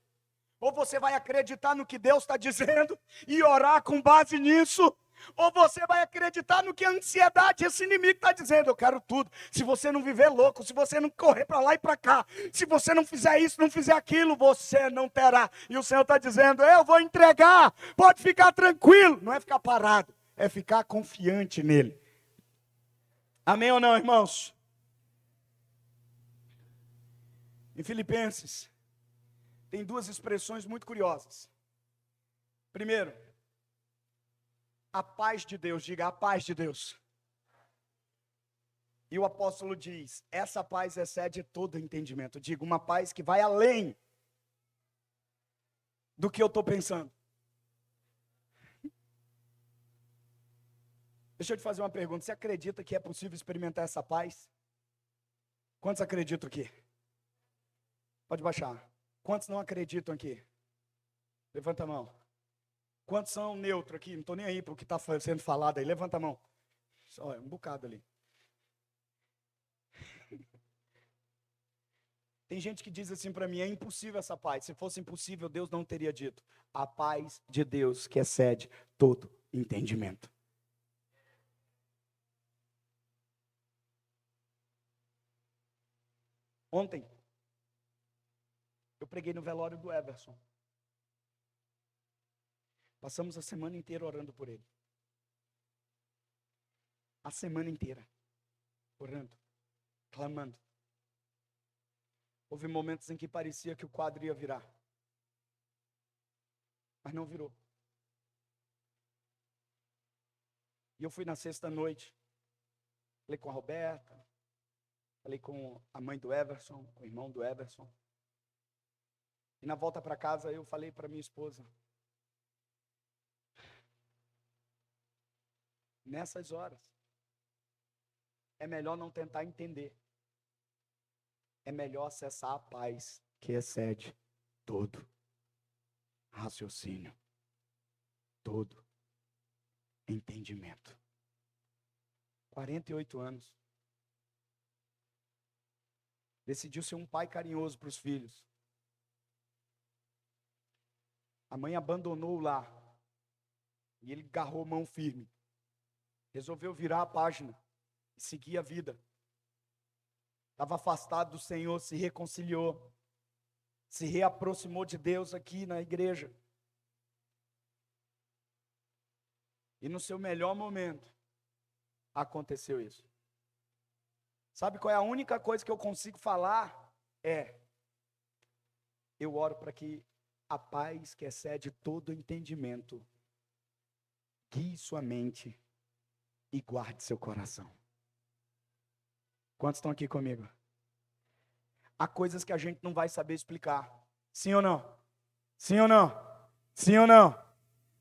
Ou você vai acreditar no que Deus está dizendo e orar com base nisso, ou você vai acreditar no que a ansiedade, esse inimigo está dizendo. Eu quero tudo. Se você não viver louco, se você não correr para lá e para cá, se você não fizer isso, não fizer aquilo, você não terá. E o Senhor está dizendo, eu vou entregar, pode ficar tranquilo. Não é ficar parado, é ficar confiante nele. Amém ou não, irmãos? Em Filipenses, tem duas expressões muito curiosas. Primeiro, a paz de Deus, diga a paz de Deus. E o apóstolo diz, essa paz excede todo entendimento. Diga, uma paz que vai além do que eu estou pensando. Deixa eu te fazer uma pergunta, você acredita que é possível experimentar essa paz? Quantos acreditam aqui? Pode baixar. Quantos não acreditam aqui? Levanta a mão. Quantos são neutros aqui? Não estou nem aí para o que está sendo falado aí. Levanta a mão. Só um bocado ali. Tem gente que diz assim para mim, é impossível essa paz. Se fosse impossível, Deus não teria dito. A paz de Deus que excede todo entendimento. Ontem, eu preguei no velório do Everson. Passamos a semana inteira orando por ele. A semana inteira. Orando, clamando. Houve momentos em que parecia que o quadro ia virar. Mas não virou. E eu fui na sexta-noite. Falei com a Roberta. Falei com a mãe do Everson, com o irmão do Everson. E na volta para casa eu falei para minha esposa. Nessas horas, é melhor não tentar entender. É melhor acessar a paz que excede todo raciocínio, todo entendimento. 48 anos. Decidiu ser um pai carinhoso para os filhos. A mãe abandonou lá. E ele agarrou mão firme. Resolveu virar a página e seguir a vida. Estava afastado do Senhor, se reconciliou. Se reaproximou de Deus aqui na igreja. E no seu melhor momento, aconteceu isso. Sabe qual é a única coisa que eu consigo falar? Eu oro para que a paz que excede todo entendimento guie sua mente e guarde seu coração. Quantos estão aqui comigo? Há coisas que a gente não vai saber explicar. Sim ou não? Sim ou não? Sim ou não?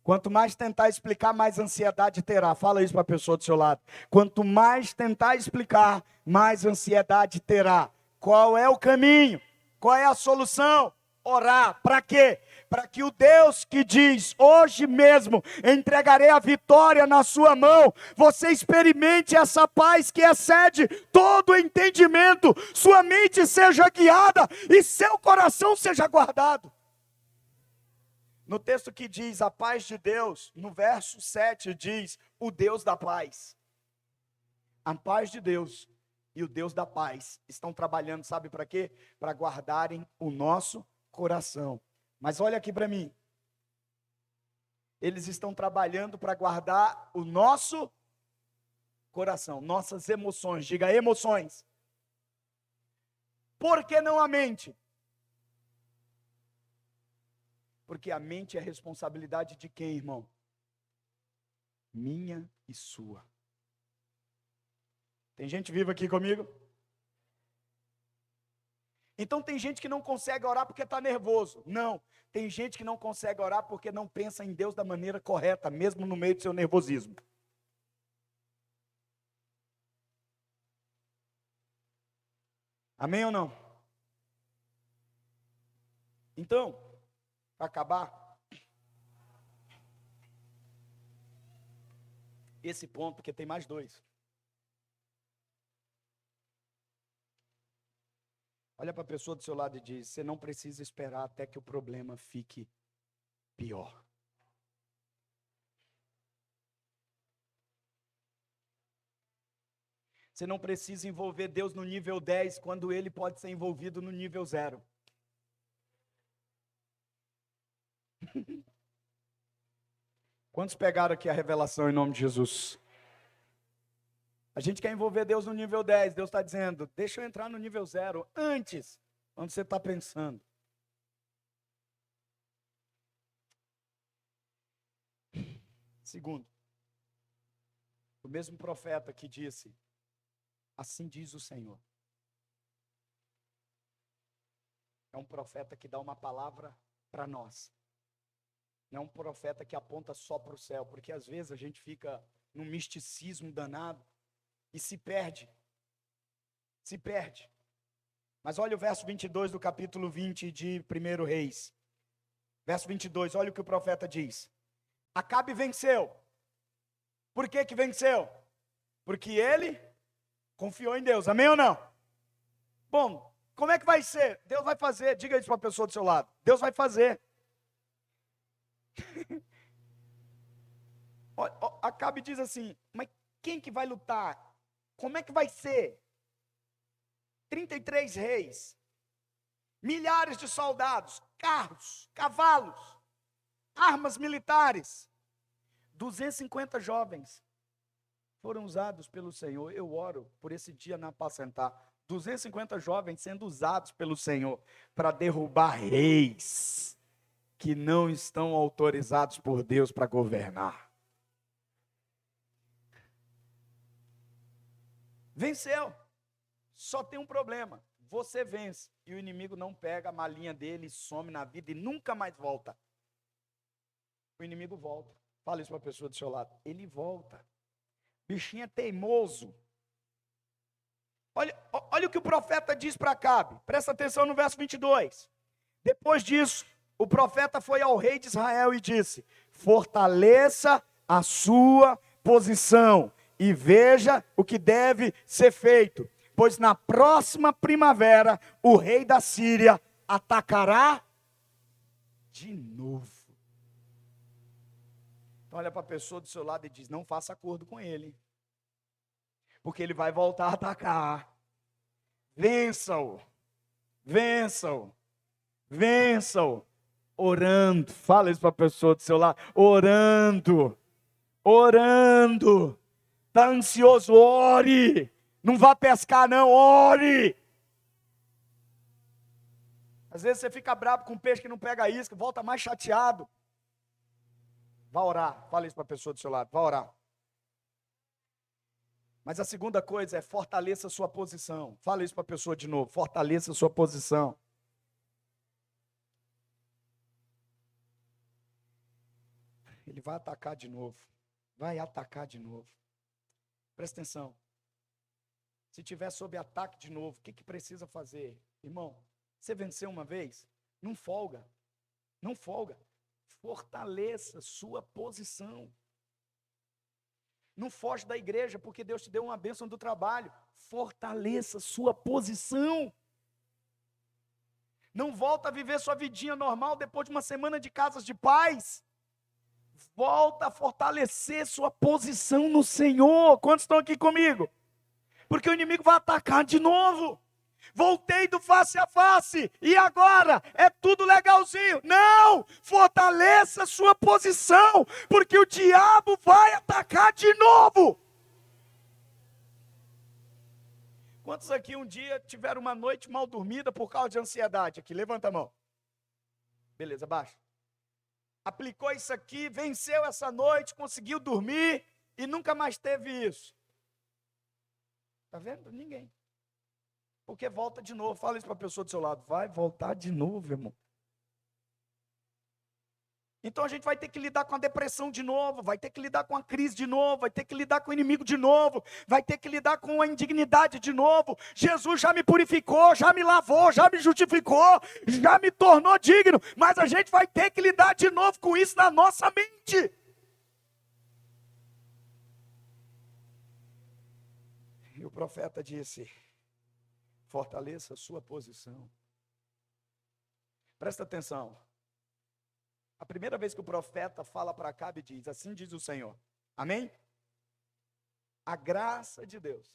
Quanto mais tentar explicar, mais ansiedade terá. Fala isso para a pessoa do seu lado. Quanto mais tentar explicar, mais ansiedade terá. Qual é o caminho? Qual é a solução? Orar. Para quê? Para que o Deus que diz, hoje mesmo, entregarei a vitória na sua mão, você experimente essa paz que excede todo entendimento, sua mente seja guiada e seu coração seja guardado. No texto que diz a paz de Deus, no verso 7 diz, o Deus da paz. A paz de Deus e o Deus da paz estão trabalhando, sabe para quê? Para guardarem o nosso coração. Mas olha aqui para mim. Eles estão trabalhando para guardar o nosso coração, nossas emoções. Diga emoções. Por que não a mente? Porque a mente é responsabilidade de quem, irmão? Minha e sua. Tem gente viva aqui comigo? Então tem gente que não consegue orar porque está nervoso. Não, tem gente que não consegue orar porque não pensa em Deus da maneira correta, mesmo no meio do seu nervosismo. Amém ou não? Então, para acabar esse ponto, porque tem mais dois. Olha para a pessoa do seu lado e diz, você não precisa esperar até que o problema fique pior. Você não precisa envolver Deus no nível 10, quando Ele pode ser envolvido no nível 0. Quantos pegaram aqui a revelação em nome de Jesus? A gente quer envolver Deus no nível 10. Deus está dizendo, deixa eu entrar no nível 0 antes, onde você está pensando. Segundo, o mesmo profeta que disse, assim diz o Senhor. É um profeta que dá uma palavra para nós. Não é um profeta que aponta só para o céu, porque às vezes a gente fica num misticismo danado e se perde. Se perde. Mas olha o verso 22 do capítulo 20 de 1 Reis. Verso 22, olha o que o profeta diz. Acabe venceu. Por que que venceu? Porque ele confiou em Deus. Amém ou não? Bom, como é que vai ser? Deus vai fazer. Diga isso para a pessoa do seu lado. Deus vai fazer. Acabe diz assim, mas quem que vai lutar? Como é que vai ser? 33 reis, milhares de soldados, carros, cavalos, armas militares, 250 jovens foram usados pelo Senhor. Eu oro por esse dia na apacentar. 250 jovens sendo usados pelo Senhor para derrubar reis que não estão autorizados por Deus para governar. Venceu. Só tem um problema. Você vence e o inimigo não pega a malinha dele, some na vida e nunca mais volta. O inimigo volta. Fala isso para a pessoa do seu lado. Ele volta. Bichinho é teimoso. Olha o que o profeta diz para Acabe. Presta atenção no verso 22. Depois disso, o profeta foi ao rei de Israel e disse: fortaleça a sua posição e veja o que deve ser feito, pois na próxima primavera o rei da Síria atacará de novo. Então olha para a pessoa do seu lado e diz: não faça acordo com ele, porque ele vai voltar a atacar. Vença-o, vença-o, vença-o, orando. Fala isso para a pessoa do seu lado: orando, orando. Está ansioso, ore. Não vá pescar não, ore. Às vezes você fica bravo com um peixe que não pega a isca, volta mais chateado. Vá orar. Fala isso para a pessoa do seu lado, vá orar. Mas a segunda coisa é fortaleça a sua posição. Fala isso para a pessoa de novo, fortaleça a sua posição. Ele vai atacar de novo. Vai atacar de novo. Presta atenção. Se tiver sob ataque de novo, o que precisa fazer? Irmão, você venceu uma vez? Não folga. Não folga. Fortaleça sua posição. Não foge da igreja porque Deus te deu uma bênção do trabalho. Fortaleça sua posição. Não volta a viver sua vidinha normal depois de uma semana de casas de paz. Volta a fortalecer sua posição no Senhor. Quantos estão aqui comigo? Porque o inimigo vai atacar de novo. Voltei do face a face e agora é tudo legalzinho. Não, fortaleça sua posição, porque o diabo vai atacar de novo. Quantos aqui um dia tiveram uma noite mal dormida por causa de ansiedade? Aqui, levanta a mão. Beleza, baixa. Aplicou isso aqui, venceu essa noite, conseguiu dormir e nunca mais teve isso. Está vendo? Ninguém. Porque volta de novo. Fala isso para a pessoa do seu lado. Vai voltar de novo, irmão. Então a gente vai ter que lidar com a depressão de novo, vai ter que lidar com a crise de novo, vai ter que lidar com o inimigo de novo, vai ter que lidar com a indignidade de novo. Jesus já me purificou, já me lavou, já me justificou, já me tornou digno, mas a gente vai ter que lidar de novo com isso na nossa mente. E o profeta disse: fortaleça a sua posição. Presta atenção. A primeira vez que o profeta fala para Acabe, diz: assim diz o Senhor. Amém? A graça de Deus.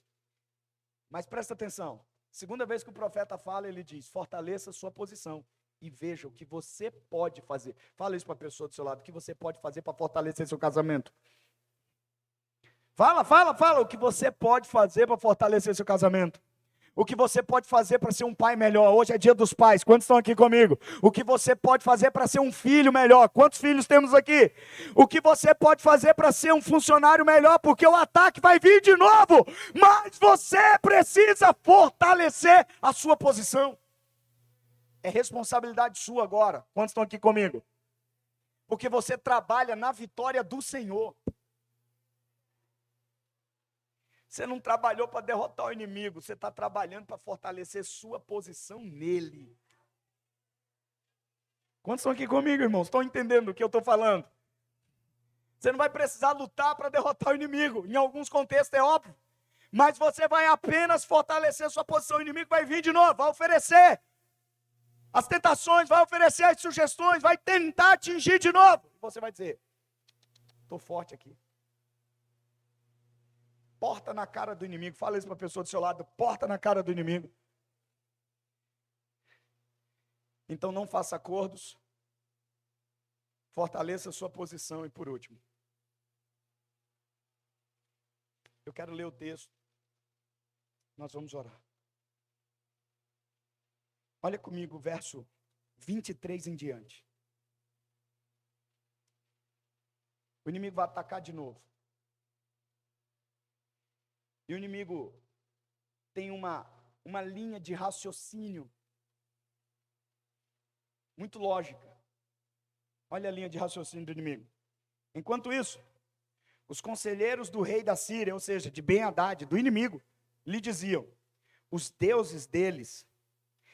Mas presta atenção. Segunda vez que o profeta fala, ele diz: fortaleça a sua posição e veja o que você pode fazer. Fala isso para a pessoa do seu lado: o que você pode fazer para fortalecer seu casamento. Fala o que você pode fazer para fortalecer seu casamento. O que você pode fazer para ser um pai melhor? Hoje é dia dos pais, quantos estão aqui comigo? O que você pode fazer para ser um filho melhor? Quantos filhos temos aqui? O que você pode fazer para ser um funcionário melhor? Porque o ataque vai vir de novo, mas você precisa fortalecer a sua posição. É responsabilidade sua agora, quantos estão aqui comigo? Porque você trabalha na vitória do Senhor. Você não trabalhou para derrotar o inimigo, você está trabalhando para fortalecer sua posição nele. Quantos estão aqui comigo, irmãos? Estão entendendo o que eu estou falando? Você não vai precisar lutar para derrotar o inimigo, em alguns contextos é óbvio, mas você vai apenas fortalecer sua posição. O inimigo vai vir de novo, vai oferecer as tentações, vai oferecer as sugestões, vai tentar atingir de novo. Você vai dizer: estou forte aqui. Porta na cara do inimigo. Fala isso para a pessoa do seu lado: porta na cara do inimigo. Então não faça acordos, fortaleça a sua posição. E por último, eu quero ler o texto, nós vamos orar. Olha comigo o verso 23 em diante. O inimigo vai atacar de novo. E o inimigo tem uma linha de raciocínio muito lógica. Olha a linha de raciocínio do inimigo. Enquanto isso, os conselheiros do rei da Síria, ou seja, de Ben-Hadad, do inimigo, lhe diziam: os deuses deles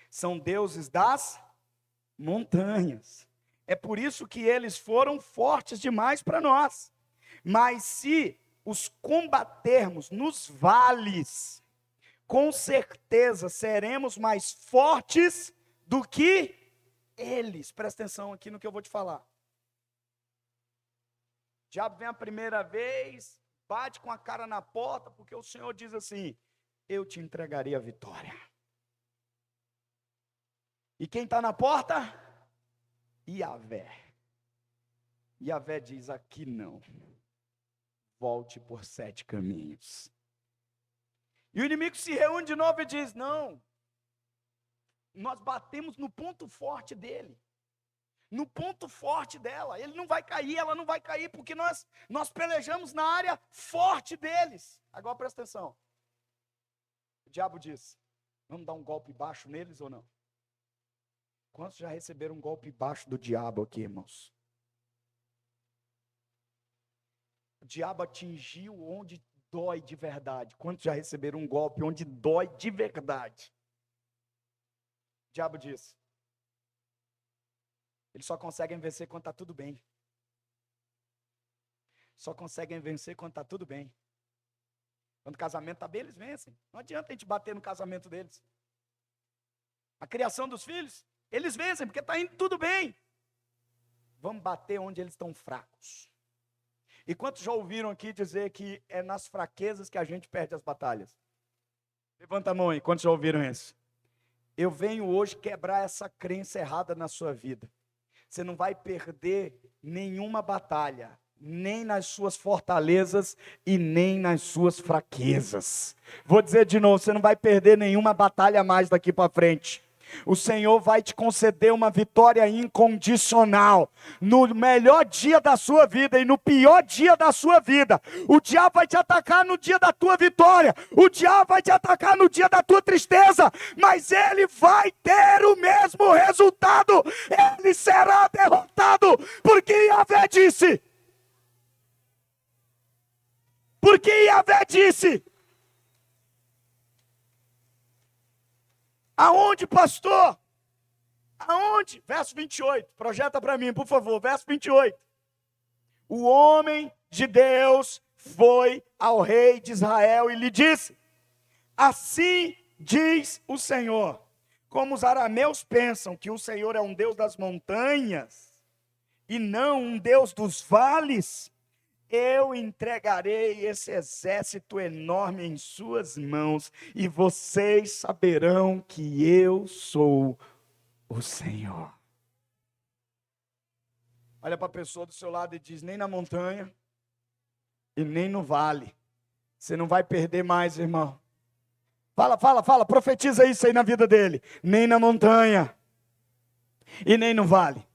são deuses das montanhas. É por isso que eles foram fortes demais para nós. Mas se os combatermos nos vales, com certeza seremos mais fortes do que eles. Presta atenção aqui no que eu vou te falar. O diabo vem a primeira vez, bate com a cara na porta, porque o Senhor diz assim: eu te entregarei a vitória. E quem está na porta? Yahvé. Yahvé diz: aqui não. Volte por 7 caminhos. E o inimigo se reúne de novo e diz: não, nós batemos no ponto forte dele, no ponto forte dela. Ele não vai cair, ela não vai cair, porque nós pelejamos na área forte deles. Agora presta atenção. O diabo diz: vamos dar um golpe baixo neles ou não? Quantos já receberam um golpe baixo do diabo aqui, irmãos? O diabo atingiu onde dói de verdade. Quantos já receberam um golpe onde dói de verdade? O diabo diz: eles só conseguem vencer quando está tudo bem. Só conseguem vencer quando está tudo bem. Quando o casamento está bem, eles vencem. Não adianta a gente bater no casamento deles. A criação dos filhos, eles vencem, porque está indo tudo bem. Vamos bater onde eles estão fracos. E quantos já ouviram aqui dizer que é nas fraquezas que a gente perde as batalhas? Levanta a mão aí, quantos já ouviram isso? Eu venho hoje quebrar essa crença errada na sua vida. Você não vai perder nenhuma batalha, nem nas suas fortalezas e nem nas suas fraquezas. Vou dizer de novo, você não vai perder nenhuma batalha mais daqui para frente. O Senhor vai te conceder uma vitória incondicional, no melhor dia da sua vida e no pior dia da sua vida. O diabo vai te atacar no dia da tua vitória, o diabo vai te atacar no dia da tua tristeza, mas ele vai ter o mesmo resultado, ele será derrotado, porque Yahvé disse. Porque Yahvé disse. Aonde, pastor? Aonde? Verso 28, projeta para mim, por favor, verso 28. O homem de Deus foi ao rei de Israel e lhe disse: assim diz o Senhor, como os arameus pensam que o Senhor é um Deus das montanhas e não um Deus dos vales, eu entregarei esse exército enorme em suas mãos, e vocês saberão que eu sou o Senhor. Olha para a pessoa do seu lado e diz: nem na montanha e nem no vale. Você não vai perder mais, irmão. Fala, profetiza isso aí na vida dele. Nem na montanha e nem no vale.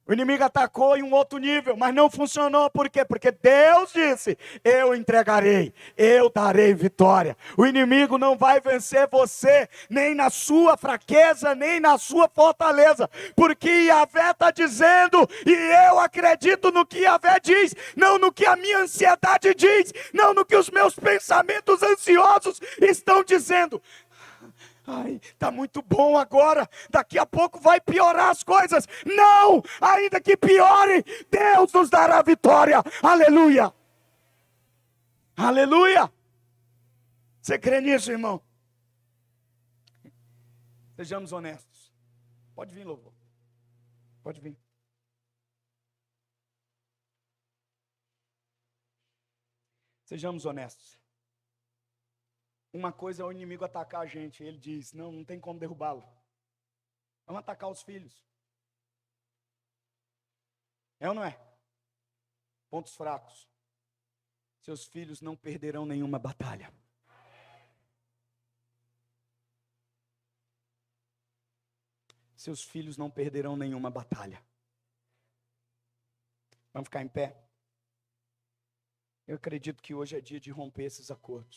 O inimigo atacou em um outro nível, mas não funcionou. Por quê? Porque Deus disse: eu entregarei, eu darei vitória. O inimigo não vai vencer você, nem na sua fraqueza, nem na sua fortaleza. Porque Yahvé está dizendo, e eu acredito no que Yahvé diz, não no que a minha ansiedade diz, não no que os meus pensamentos ansiosos estão dizendo. Ai, está muito bom agora, daqui a pouco vai piorar as coisas. Não, ainda que piore, Deus nos dará vitória. Aleluia. Aleluia. Você crê nisso, irmão? Sejamos honestos. Pode vir, louvor. Pode vir. Sejamos honestos. Uma coisa é o inimigo atacar a gente, ele diz: não tem como derrubá-lo. Vamos atacar os filhos. É ou não é? Pontos fracos. Seus filhos não perderão nenhuma batalha. Seus filhos não perderão nenhuma batalha. Vamos ficar em pé? Eu acredito que hoje é dia de romper esses acordos.